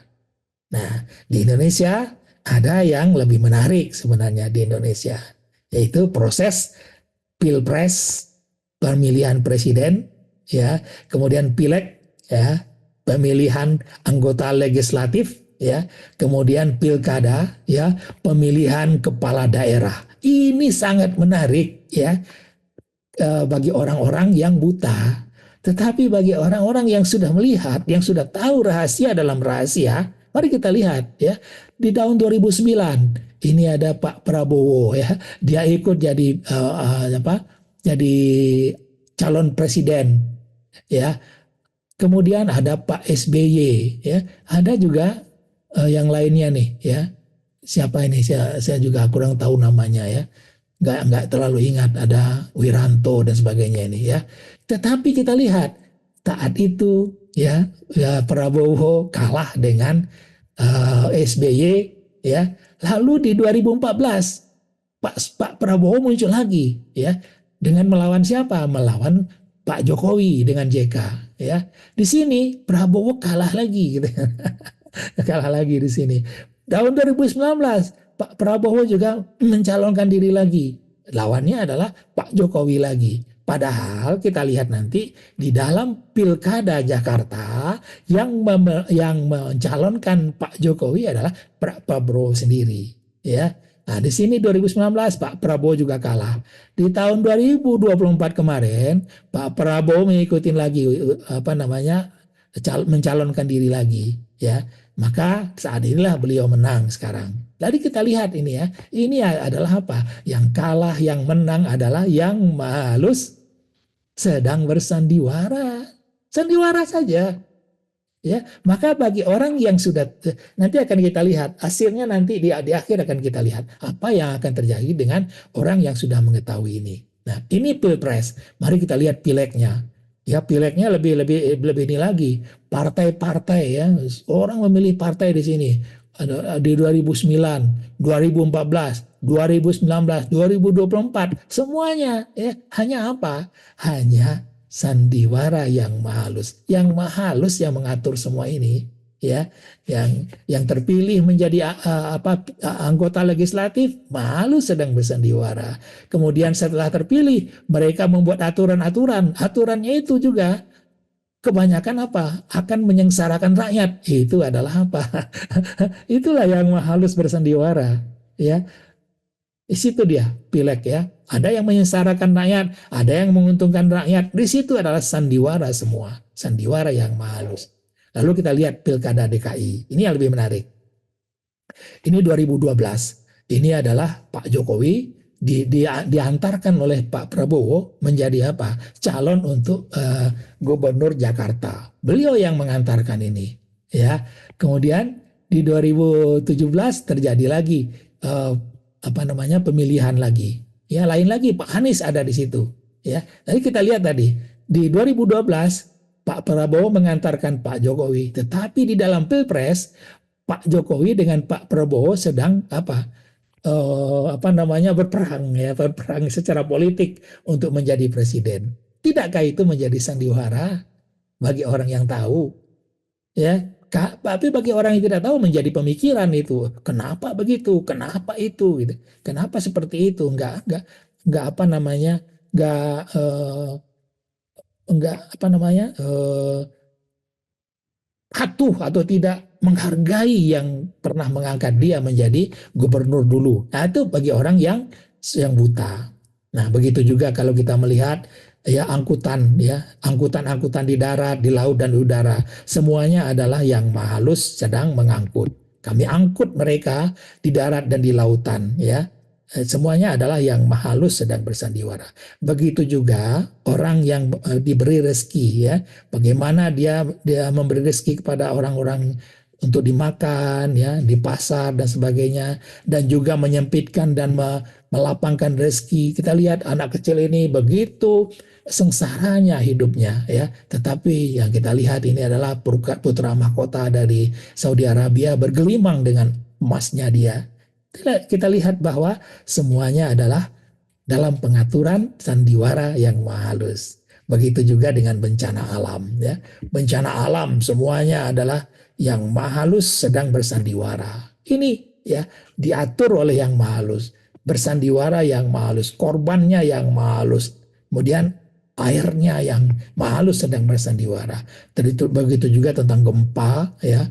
Nah, di Indonesia ada yang lebih menarik sebenarnya di Indonesia, yaitu proses pilpres, pemilihan presiden, ya, kemudian pileg, ya, pemilihan anggota legislatif, ya, kemudian pilkada, ya, pemilihan kepala daerah. Ini sangat menarik, ya, bagi orang-orang yang buta. Tetapi bagi orang-orang yang sudah melihat, yang sudah tahu rahasia dalam rahasia, mari kita lihat, ya, di tahun 2009 ini ada Pak Prabowo, ya, dia ikut jadi jadi calon presiden, ya. Kemudian ada Pak SBY, ya. Ada juga yang lainnya nih, ya. Siapa ini? Saya juga kurang tahu namanya, ya. Nggak terlalu ingat, ada Wiranto dan sebagainya ini, ya. Tetapi kita lihat saat itu, ya, Prabowo kalah dengan SBY, ya. Lalu di 2014 Pak Prabowo muncul lagi, ya, dengan melawan siapa? Melawan Pak Jokowi dengan JK, ya. Di sini Prabowo kalah lagi, gitu. Kalah lagi di sini. Tahun 2019 Pak Prabowo juga mencalonkan diri lagi. Lawannya adalah Pak Jokowi lagi. Padahal kita lihat nanti di dalam Pilkada Jakarta yang mencalonkan Pak Jokowi adalah Pak Prabowo sendiri, ya. Nah, di sini 2019 Pak Prabowo juga kalah. Di tahun 2024 kemarin Pak Prabowo mengikuti lagi mencalonkan diri lagi, ya. Maka saat inilah beliau menang sekarang. Jadi kita lihat ini, ya. Ini adalah apa? Yang kalah, yang menang adalah yang halus sedang bersandiwara. Sandiwara saja. Ya, maka bagi orang yang sudah, nanti akan kita lihat hasilnya, nanti di akhir akan kita lihat apa yang akan terjadi dengan orang yang sudah mengetahui ini. Nah, ini pilpres. Mari kita lihat pilegnya. Ya, pilegnya lebih ini lagi. Partai-partai, ya. Orang memilih partai di sini. Di 2009, 2014, 2019, 2024, semuanya, ya, hanya apa? Hanya sandiwara yang mahalus. Yang mahalus yang mengatur semua ini, ya, yang terpilih menjadi anggota legislatif, mahalus sedang bersandiwara. Kemudian setelah terpilih, mereka membuat aturan-aturan. Aturannya itu juga kebanyakan apa? Akan menyengsarakan rakyat. Itu adalah apa? Itulah yang mahalus bersandiwara, ya. Di situ dia pileg, ya. Ada yang menyengsarakan rakyat, ada yang menguntungkan rakyat. Di situ adalah sandiwara semua, sandiwara yang mahalus. Lalu kita lihat pilkada DKI. Ini yang lebih menarik. Ini 2012. Ini adalah Pak Jokowi diantarkan oleh Pak Prabowo menjadi apa? Calon untuk gubernur Jakarta. Beliau yang mengantarkan ini, ya. Kemudian di 2017 terjadi lagi pemilihan lagi, Ya, lain lagi Pak Anies ada di situ. Ya, jadi kita lihat tadi di 2012 Pak Prabowo mengantarkan Pak Jokowi, tetapi di dalam Pilpres Pak Jokowi dengan Pak Prabowo sedang apa namanya berperang ya, berperang secara politik untuk menjadi presiden. Tidakkah itu menjadi sandiwara bagi orang yang tahu? Ya, tapi bagi orang yang tidak tahu menjadi pemikiran itu. Kenapa begitu? Kenapa itu? Gitu. Kenapa seperti itu? Enggak apa namanya? Enggak apa namanya? Patuh atau tidak menghargai yang pernah mengangkat dia menjadi gubernur dulu. Nah, itu bagi orang yang buta. Nah, begitu juga kalau kita melihat ya angkutan di darat, di laut dan di udara, semuanya adalah yang Maha Halus sedang mengangkut. Kami angkut mereka di darat dan di lautan, ya. Semuanya adalah yang Maha Halus sedang bersandiwara. Begitu juga orang yang diberi rezeki, ya. Bagaimana dia memberi rezeki kepada orang-orang untuk dimakan, ya, di pasar dan sebagainya, dan juga menyempitkan dan melapangkan rezeki. Kita lihat anak kecil ini begitu sengsaranya hidupnya, ya. Tetapi yang kita lihat ini adalah putra mahkota dari Saudi Arabia bergelimang dengan emasnya dia. Kita lihat bahwa semuanya adalah dalam pengaturan sandiwara yang Maha Halus. Begitu juga dengan bencana alam, ya. Bencana alam semuanya adalah yang Maha Halus sedang bersandiwara. Ini ya diatur oleh yang Maha Halus, bersandiwara yang Maha Halus, korbannya yang Maha Halus. Kemudian airnya yang Maha Halus sedang bersandiwara. Begitu juga tentang gempa, ya,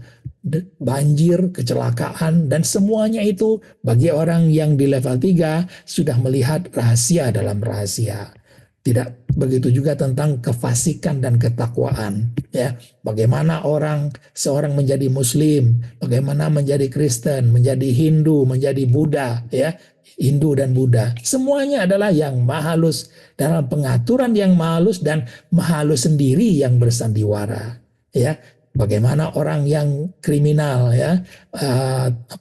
banjir, kecelakaan, dan semuanya itu bagi orang yang di level 3 sudah melihat rahasia dalam rahasia. Tidak begitu juga tentang kefasikan dan ketakwaan, ya. Bagaimana seorang menjadi muslim, bagaimana menjadi Kristen, menjadi Hindu, menjadi Buddha, ya. Hindu dan Buddha, semuanya adalah yang Maha Halus dalam pengaturan yang Maha Halus dan Maha Halus sendiri yang bersandiwara, ya. Bagaimana orang yang kriminal, ya,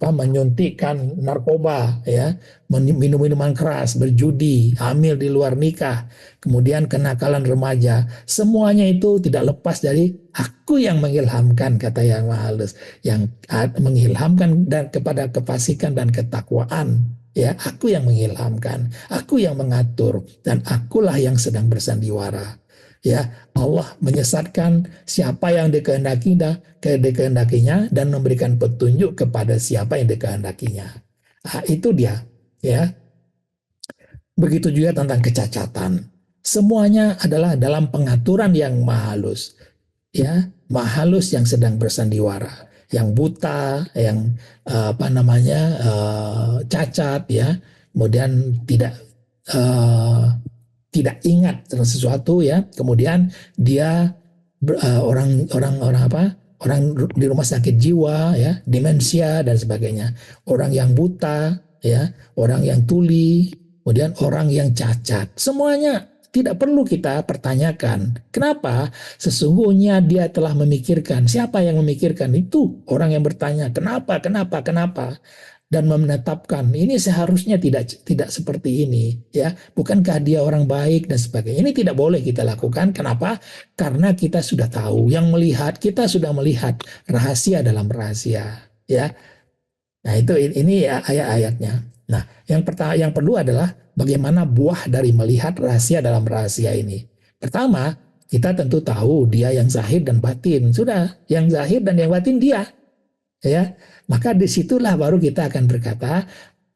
menyuntikkan narkoba, ya, minum minuman keras, berjudi, hamil di luar nikah, kemudian kenakalan remaja, semuanya itu tidak lepas dari aku yang mengilhamkan, kata yang Maha Halus, yang mengilhamkan dan kepada kefasikan dan ketakwaan. Ya, aku yang mengilhamkan, aku yang mengatur, dan akulah yang sedang bersandiwara. Ya, Allah menyesatkan siapa yang dikehendakinya dan memberikan petunjuk kepada siapa yang dikehendakinya. Nah, itu dia, ya. Begitu juga tentang kecacatan. Semuanya adalah dalam pengaturan yang Maha Halus. Ya, Maha Halus yang sedang bersandiwara, yang buta, yang cacat, ya, kemudian tidak ingat sesuatu, ya, kemudian dia orang di rumah sakit jiwa, ya, demensia dan sebagainya, orang yang buta, ya, orang yang tuli, kemudian orang yang cacat, semuanya tidak perlu kita pertanyakan. Kenapa? Sesungguhnya dia telah memikirkan. Siapa yang memikirkan? Itu orang yang bertanya, kenapa? Dan menetapkan ini seharusnya tidak seperti ini, ya. Bukankah dia orang baik dan sebagainya. Ini tidak boleh kita lakukan. Kenapa? Karena kita sudah tahu, kita sudah melihat rahasia dalam rahasia, ya. Nah, ini ya ayat-ayatnya. Nah, yang perlu adalah bagaimana buah dari melihat rahasia dalam rahasia ini. Pertama, kita tentu tahu dia yang zahir dan batin. Sudah, yang zahir dan yang batin dia, ya. Maka disitulah baru kita akan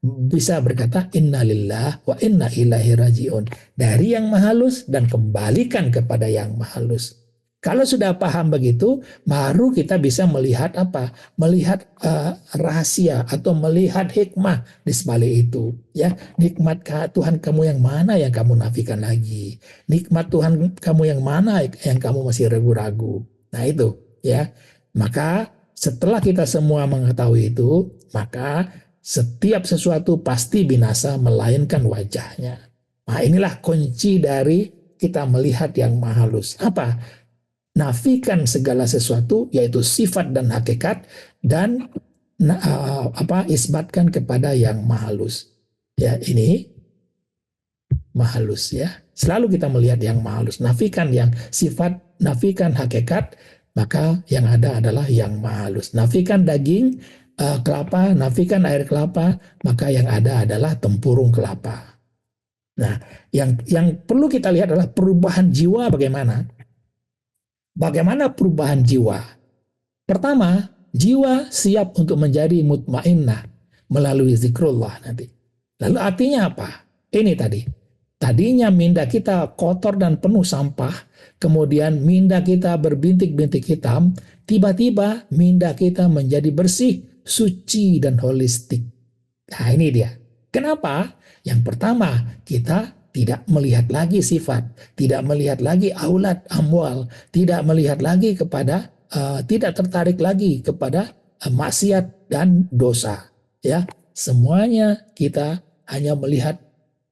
bisa berkata innalillah wa inna ilaihi rajiun, dari yang Maha Halus dan kembalikan kepada yang Maha Halus. Kalau sudah paham begitu, baru kita bisa melihat melihat rahasia atau melihat hikmah di sebalik itu, ya. Nikmat Tuhan kamu yang mana yang kamu nafikan lagi, nikmat Tuhan kamu yang mana yang kamu masih ragu-ragu. Nah, itu, ya. Maka setelah kita semua mengetahui itu, maka setiap sesuatu pasti binasa melainkan wajahnya. Nah, inilah kunci dari kita melihat yang Maha Halus. Apa? Nafikan segala sesuatu, yaitu sifat dan hakikat, dan isbatkan kepada yang Maha Halus. Ya, ini maha halus ya. Selalu kita melihat yang maha halus. Nafikan yang sifat, nafikan hakikat, maka yang ada adalah yang maha halus. Nafikan daging kelapa, nafikan air kelapa, maka yang ada adalah tempurung kelapa. Nah, yang perlu kita lihat adalah perubahan jiwa bagaimana. Bagaimana perubahan jiwa? Pertama, jiwa siap untuk menjadi mutmainnah melalui zikrullah nanti. Lalu artinya apa? Ini tadi. Tadinya minda kita kotor dan penuh sampah, kemudian minda kita berbintik-bintik hitam, tiba-tiba minda kita menjadi bersih, suci, dan holistik. Nah ini dia. Kenapa? Yang pertama, kita tidak melihat lagi sifat, tidak melihat lagi aulat, amwal, tidak melihat lagi kepada, tidak tertarik lagi kepada maksiat dan dosa. Ya, semuanya kita hanya melihat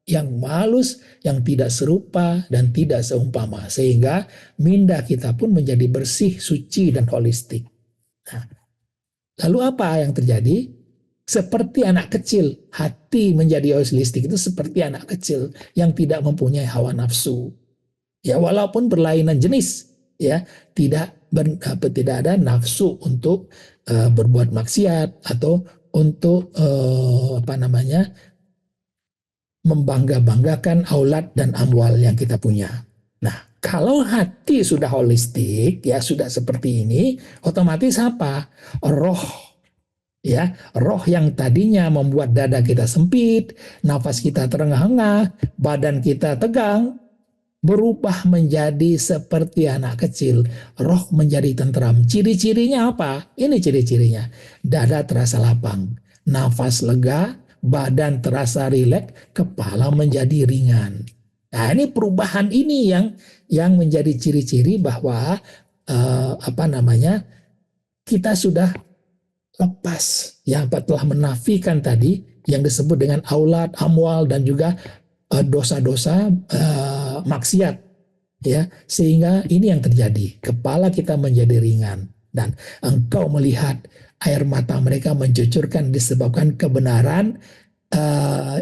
yang halus, yang tidak serupa dan tidak seumpama, sehingga minda kita pun menjadi bersih, suci, dan holistik. Nah, lalu apa yang terjadi? Seperti anak kecil, hati menjadi holistik itu seperti anak kecil yang tidak mempunyai hawa nafsu. Ya, walaupun berlainan jenis, ya, tidak ada nafsu untuk berbuat maksiat atau untuk membangga-banggakan aulad dan amwal yang kita punya. Nah, kalau hati sudah holistik, ya sudah seperti ini, otomatis apa? Roh, ya, roh yang tadinya membuat dada kita sempit, nafas kita terengah-engah, badan kita tegang, berubah menjadi seperti anak kecil. Roh menjadi tentram. Ciri-cirinya apa? Ini ciri-cirinya. Dada terasa lapang, nafas lega, badan terasa rileks, kepala menjadi ringan. Nah, ini perubahan ini yang menjadi ciri-ciri bahwa kita sudah lepas, ya, telah menafikan tadi yang disebut dengan aulat, amwal, dan juga dosa-dosa maksiat, ya, sehingga ini yang terjadi, kepala kita menjadi ringan dan engkau melihat air mata mereka mencucurkan disebabkan kebenaran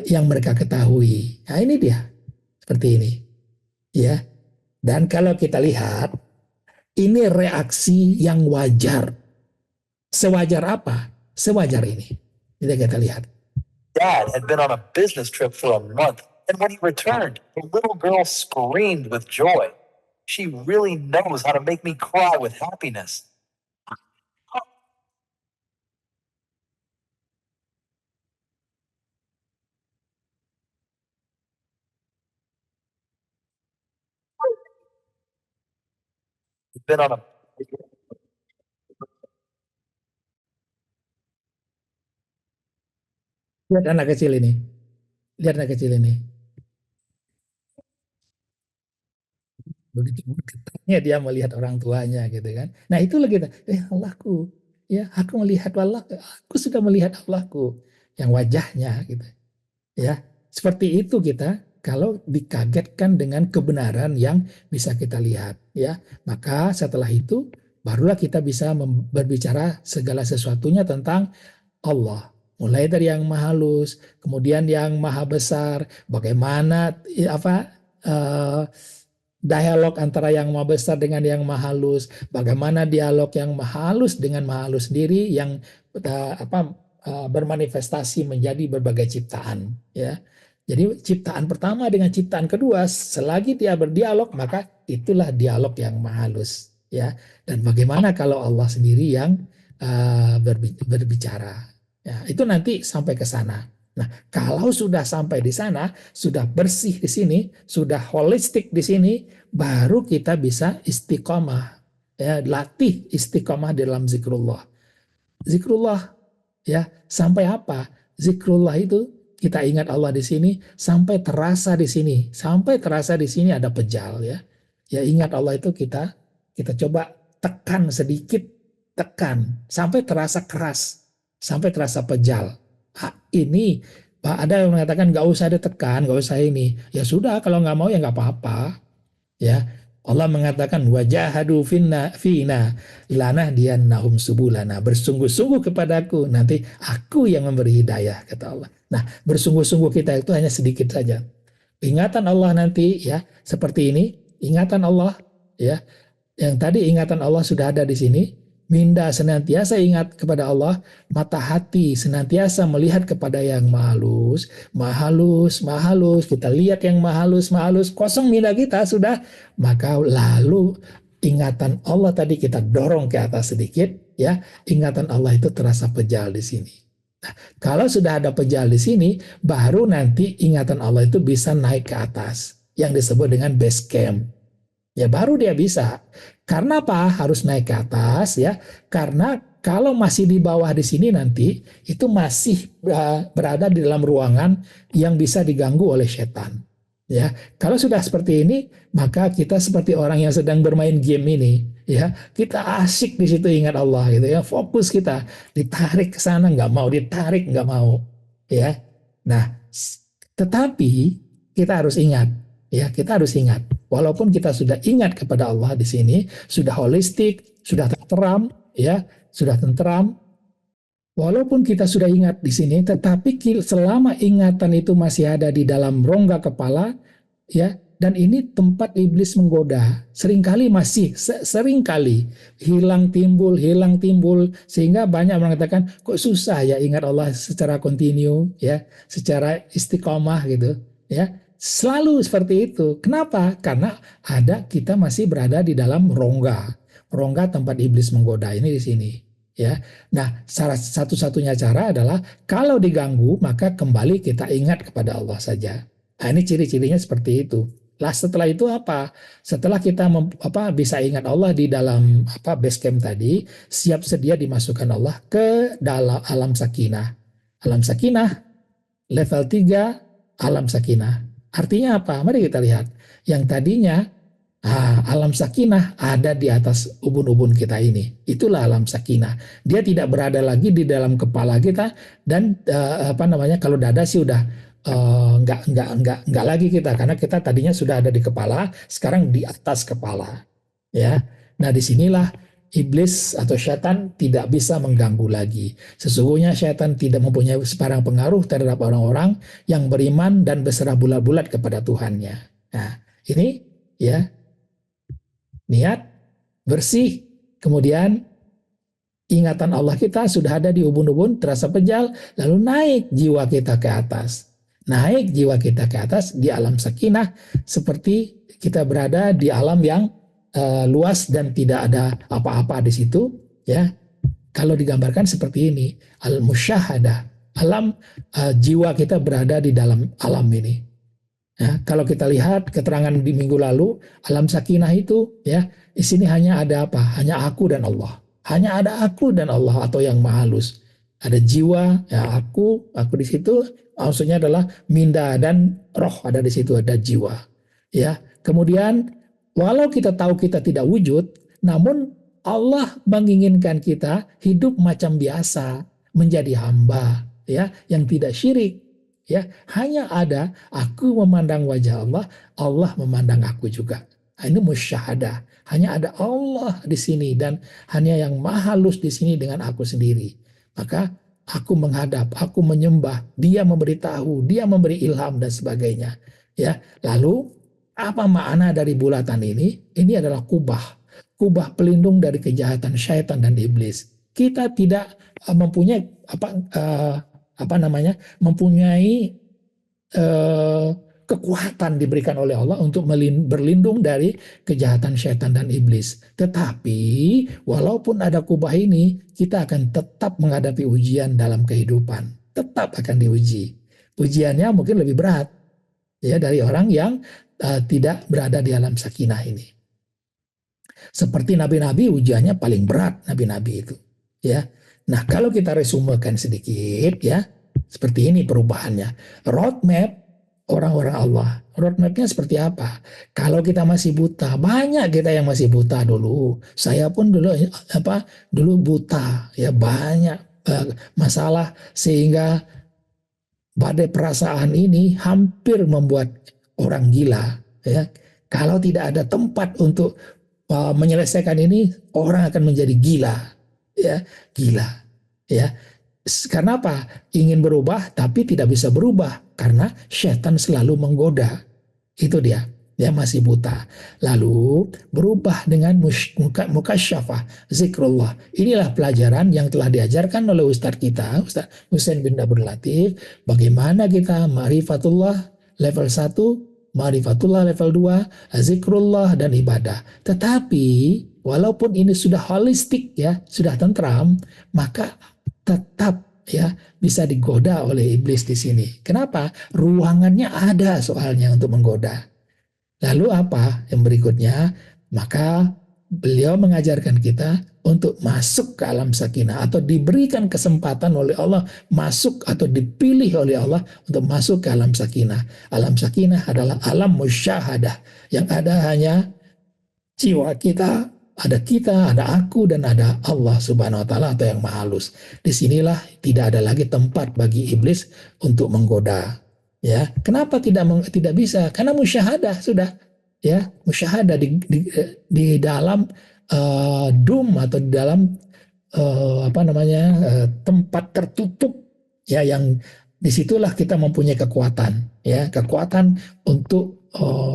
yang mereka ketahui. Nah ini dia, seperti ini, ya. Dan kalau kita lihat, ini reaksi yang wajar. Sewajar apa? Sewajar ini. Kita lihat. Dad had been on a business trip for a month, and when he returned, the little girl screamed with joy. She really knows how to make me cry with happiness. Been on a Lihat anak kecil ini. Lihat anak kecil ini. Begitu getarnya dia melihat orang tuanya gitu kan. Nah itulah kita, Allahku, ya aku melihat Allah, aku sudah melihat Allahku yang wajahnya gitu. Ya, seperti itu kita kalau dikagetkan dengan kebenaran yang bisa kita lihat, ya. Maka setelah itu barulah kita bisa berbicara segala sesuatunya tentang Allah. Mulai dari yang maha halus, kemudian yang maha besar, bagaimana dialog antara yang maha besar dengan yang maha halus, bagaimana dialog yang maha halus dengan maha halus sendiri yang bermanifestasi menjadi berbagai ciptaan, ya. Jadi ciptaan pertama dengan ciptaan kedua, selagi dia berdialog, maka itulah dialog yang maha halus, ya. Dan bagaimana kalau Allah sendiri yang berbicara? Ya, itu nanti sampai ke sana. Nah, kalau sudah sampai di sana, sudah bersih di sini, sudah holistik di sini, baru kita bisa istiqomah, ya, latih istiqomah dalam zikrullah. Zikrullah, ya, sampai apa? Zikrullah itu kita ingat Allah di sini, sampai terasa di sini, sampai terasa di sini ada pejal, ya. Ya, ingat Allah itu kita coba tekan sedikit, tekan sampai terasa keras, sampai terasa pejal. Ini ada yang mengatakan nggak usah ditekan, nggak usah ini. Ya sudah, kalau nggak mau ya nggak apa-apa. Ya, Allah mengatakan wajahadu fina lanahdiyannahum subulana. Bersungguh-sungguh kepadaku, nanti aku yang memberi hidayah, kata Allah. Nah, bersungguh-sungguh kita itu hanya sedikit saja. Ingatan Allah nanti ya seperti ini, ingatan Allah ya. Yang tadi ingatan Allah sudah ada di sini. Minda senantiasa ingat kepada Allah, mata hati senantiasa melihat kepada yang maha halus, maha halus, maha halus. Kita lihat yang maha halus, maha halus, kosong minda kita sudah. Maka lalu ingatan Allah tadi kita dorong ke atas sedikit, ya. Ingatan Allah itu terasa pejal di sini. Nah, kalau sudah ada pejal di sini, baru nanti ingatan Allah itu bisa naik ke atas, yang disebut dengan base camp. Ya baru dia bisa. Karena apa? Harus naik ke atas ya. Karena kalau masih di bawah di sini nanti itu masih berada di dalam ruangan yang bisa diganggu oleh setan. Ya, kalau sudah seperti ini, maka kita seperti orang yang sedang bermain game ini, ya. Kita asik di situ ingat Allah gitu ya. Fokus kita ditarik ke sana nggak mau, ditarik nggak mau, ya. Nah, tetapi kita harus ingat, ya, kita harus ingat. Walaupun kita sudah ingat kepada Allah di sini, sudah holistik, sudah tenteram, ya, sudah tenteram. Walaupun kita sudah ingat di sini, tetapi selama ingatan itu masih ada di dalam rongga kepala, ya, dan ini tempat iblis menggoda. Seringkali masih, seringkali hilang timbul, sehingga banyak mengatakan kok susah ya ingat Allah secara kontinu, ya, secara istiqomah gitu, ya. Selalu seperti itu. Kenapa? Karena kita masih berada di dalam rongga tempat iblis menggoda ini di sini. Ya, nah satu-satunya cara adalah kalau diganggu maka kembali kita ingat kepada Allah saja. Nah, ini ciri-cirinya seperti itu. Lah setelah itu apa? Setelah kita bisa ingat Allah di dalam base camp tadi, siap sedia dimasukkan Allah ke dalam alam sakinah. Alam sakinah level 3 alam sakinah. Artinya apa? Mari kita lihat. Yang tadinya alam sakinah ada di atas ubun-ubun kita ini. Itulah alam sakinah. Dia tidak berada lagi di dalam kepala kita dan kalau dada sih udah nggak lagi kita, karena kita tadinya sudah ada di kepala, sekarang di atas kepala. Ya. Nah, disinilah iblis atau syaitan tidak bisa mengganggu lagi. Sesungguhnya syaitan tidak mempunyai sebarang pengaruh terhadap orang-orang yang beriman dan berserah bulat-bulat kepada Tuhannya. Nah, ini ya. Niat, bersih, kemudian ingatan Allah kita sudah ada di ubun-ubun, terasa pejal, lalu naik jiwa kita ke atas. Naik jiwa kita ke atas di alam sakinah, seperti kita berada di alam yang luas dan tidak ada apa-apa di situ. Ya, kalau digambarkan seperti ini, al-musyahadah, alam jiwa kita berada di dalam alam ini. Ya, kalau kita lihat keterangan di minggu lalu, alam sakinah itu, ya, di sini hanya ada apa? Hanya aku dan Allah. Hanya ada aku dan Allah atau yang maha halus. Ada jiwa, ya aku di situ. Maksudnya adalah minda dan roh ada di situ, ada jiwa. Ya, kemudian walau kita tahu kita tidak wujud, namun Allah menginginkan kita hidup macam biasa, menjadi hamba, ya, yang tidak syirik. Ya, hanya ada aku memandang wajah Allah, Allah memandang aku juga. Ini musyahadah. Hanya ada Allah di sini dan hanya yang maha halus di sini dengan aku sendiri. Maka aku menghadap, aku menyembah, dia memberitahu, dia memberi ilham dan sebagainya. Ya, lalu apa makna dari bulatan ini? Ini adalah kubah pelindung dari kejahatan syaitan dan iblis. Kita tidak mempunyai mempunyai kekuatan diberikan oleh Allah untuk berlindung dari kejahatan syaitan dan iblis. Tetapi walaupun ada kubah ini, kita akan tetap menghadapi ujian dalam kehidupan. Tetap akan diuji. Ujiannya mungkin lebih berat ya dari orang yang tidak berada di alam sakinah ini. Seperti nabi-nabi, ujiannya paling berat nabi-nabi itu. Ya. Nah, kalau kita resumekan sedikit ya, seperti ini perubahannya. Roadmap orang-orang Allah. Roadmapnya seperti apa? Kalau kita masih buta, banyak kita yang masih buta dulu. Saya pun dulu buta, ya banyak masalah sehingga badai perasaan ini hampir membuat orang gila. Ya, kalau tidak ada tempat untuk menyelesaikan ini, orang akan menjadi gila. Ya, gila. Ya, Karena apa? Ingin berubah tapi tidak bisa berubah karena setan selalu menggoda. Itu dia. Dia masih buta. Lalu berubah dengan mukasyafah, zikrullah. Inilah pelajaran yang telah diajarkan oleh Ustadz kita, Ustadz Husain bin Abdul Latif. Bagaimana kita ma'rifatullah level 1, ma'rifatullah level 2, zikrullah dan ibadah. Tetapi walaupun ini sudah holistik ya, sudah tentram, maka tetap ya bisa digoda oleh iblis di sini. Kenapa? Ruangannya ada soalnya untuk menggoda. Lalu apa yang berikutnya? Maka beliau mengajarkan kita untuk masuk ke alam sakinah atau diberikan kesempatan oleh Allah masuk atau dipilih oleh Allah untuk masuk ke alam sakinah. Alam sakinah adalah alam musyahadah yang ada hanya jiwa kita, ada aku dan ada Allah Subhanahu wa taala atau yang maha halus. Disinilah tidak ada lagi tempat bagi iblis untuk menggoda. Ya, kenapa tidak bisa? Karena musyahadah sudah, ya, musyahadah di dalam dum atau di dalam tempat tertutup, ya, yang disitulah kita mempunyai kekuatan, ya, kekuatan untuk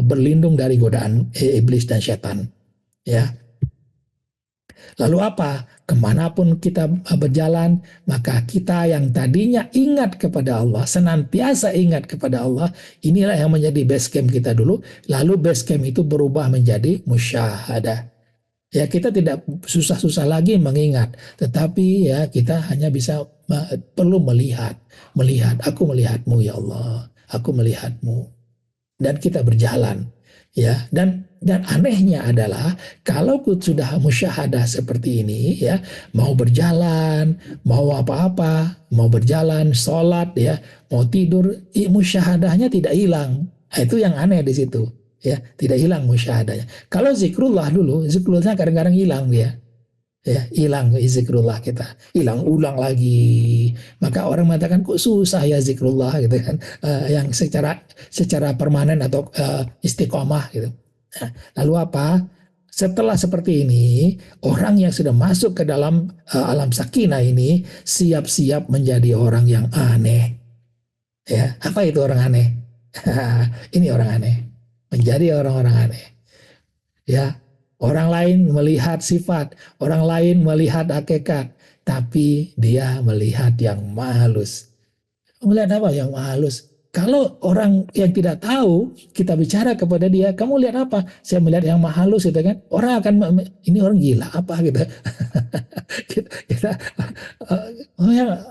berlindung dari godaan iblis dan setan, ya. Lalu apa? Kemanapun kita berjalan, maka kita yang tadinya ingat kepada Allah, senantiasa ingat kepada Allah, inilah yang menjadi base camp kita dulu. Lalu base camp itu berubah menjadi musyahadah. Ya, kita tidak susah-susah lagi mengingat, tetapi ya kita hanya bisa perlu melihat, aku melihatmu ya Allah, aku melihatmu, dan kita berjalan. Ya, dan anehnya adalah kalau sudah musyahadah seperti ini, ya, mau berjalan, mau apa-apa, mau berjalan, sholat, ya, mau tidur, musyahadahnya tidak hilang. Itu yang aneh di situ, ya, tidak hilang musyahadahnya. Kalau zikrullah dulu, zikrullahnya kadang-kadang hilang dia. Ya, hilang zikrullah kita, hilang ulang lagi. Maka orang mengatakan kok susah ya zikrullah gitu kan, yang secara permanen atau istiqomah gitu. Nah, lalu apa? Setelah seperti ini, orang yang sudah masuk ke dalam alam sakinah ini siap-siap menjadi orang yang aneh. Ya, apa itu orang aneh? Ini orang aneh, menjadi orang-orang aneh. Ya. Orang lain melihat sifat, orang lain melihat hakikat, tapi dia melihat yang maha halus. Melihat apa yang maha halus? Kalau orang yang tidak tahu, kita bicara kepada dia, kamu lihat apa? Saya melihat yang maha halus, gitu kan? Orang akan, ini orang gila apa gitu?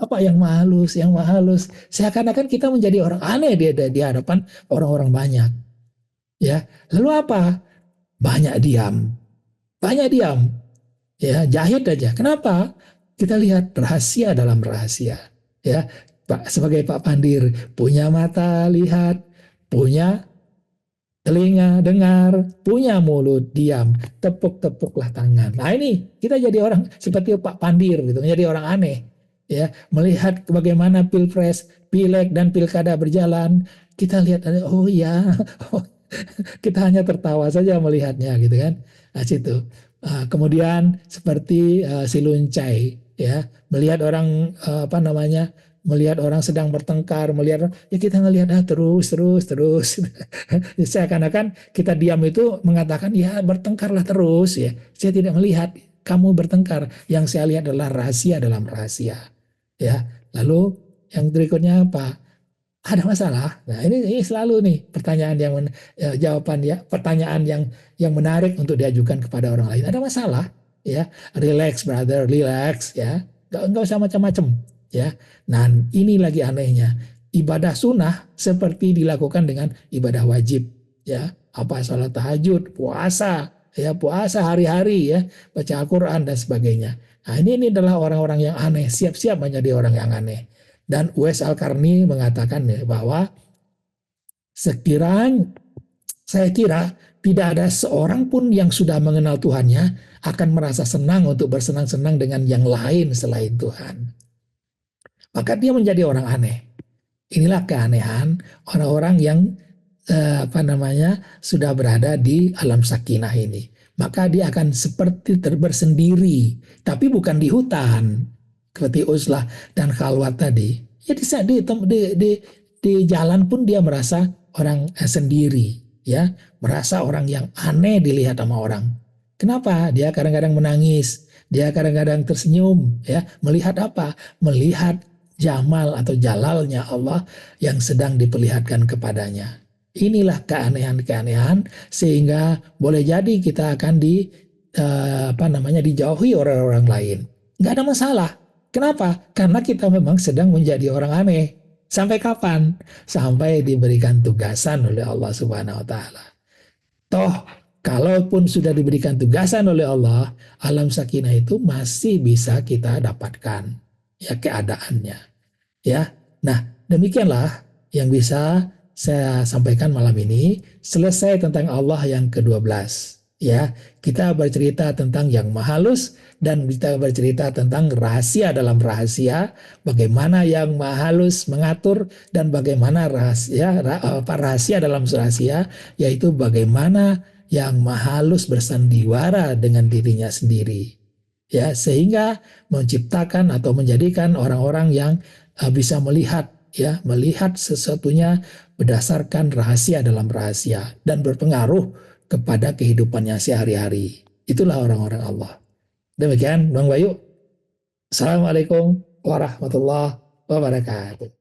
Apa yang maha halus, yang maha halus? Seakan-akan kita menjadi orang aneh di hadapan orang-orang banyak. Ya, lalu apa? Banyak diam, ya, jahit aja. Kenapa? Kita lihat rahasia dalam rahasia, ya. Sebagai Pak Pandir, punya mata lihat, punya telinga dengar, punya mulut diam, tepuk-tepuklah tangan. Nah ini kita jadi orang seperti Pak Pandir gitu, menjadi orang aneh, ya. Melihat bagaimana pilpres, pileg dan pilkada berjalan, kita lihat, oh ya, kita hanya tertawa saja melihatnya gitu kan. Nah, situ. Kemudian seperti si Luncai, ya, melihat orang melihat orang sedang bertengkar, melihat ya kita ngelihat terus. Seakan-akan kita diam itu mengatakan ya bertengkarlah terus, ya. Saya tidak melihat kamu bertengkar. Yang saya lihat adalah rahasia dalam rahasia, ya. Lalu yang berikutnya apa? Ada masalah. Nah, ini selalu nih pertanyaan yang menarik untuk diajukan kepada orang lain. Ada masalah, ya. Relax brother, relax, ya. Enggak usah macam-macam, ya. Nah, ini lagi anehnya. Ibadah sunnah seperti dilakukan dengan ibadah wajib, ya. Apa salat tahajud, puasa, ya, puasa hari-hari, ya, baca Al-Qur'an dan sebagainya. Nah, ini adalah orang-orang yang aneh, siap-siap menjadi orang yang aneh. Dan Uwais Al-Qarni mengatakan ya, bahwa saya kira tidak ada seorang pun yang sudah mengenal Tuhannya akan merasa senang untuk bersenang-senang dengan yang lain selain Tuhan. Maka dia menjadi orang aneh. Inilah keanehan orang-orang yang sudah berada di alam sakinah ini. Maka dia akan seperti bersendiri, tapi bukan di hutan. seperti uzlah dan khalwat tadi, ya di jalan pun dia merasa orang sendiri, ya, merasa orang yang aneh dilihat sama orang. Kenapa? Dia kadang-kadang menangis, dia kadang-kadang tersenyum, ya, melihat apa? Melihat jamal atau jalalnya Allah yang sedang diperlihatkan kepadanya. Inilah keanehan-keanehan sehingga boleh jadi kita akan dijauhi orang-orang lain. Nggak ada masalah. Kenapa? Karena kita memang sedang menjadi orang aneh. Sampai kapan? Sampai diberikan tugasan oleh Allah Subhanahu wa taala. Toh, kalaupun sudah diberikan tugasan oleh Allah, alam sakinah itu masih bisa kita dapatkan, ya, keadaannya. Ya. Nah, demikianlah yang bisa saya sampaikan malam ini. Selesai tentang Allah yang ke-12. Ya, kita bercerita tentang yang Maha Halus dan kita bercerita tentang rahasia dalam rahasia, bagaimana yang Maha Halus mengatur dan bagaimana rahasia dalam rahasia, yaitu bagaimana yang Maha Halus bersandiwara dengan dirinya sendiri. Ya, sehingga menciptakan atau menjadikan orang-orang yang bisa melihat, ya, melihat sesuatunya berdasarkan rahasia dalam rahasia dan berpengaruh kepada kehidupannya sehari-hari. Itulah orang-orang Allah. Demikian Bang Bayu. Assalamualaikum warahmatullahi wabarakatuh.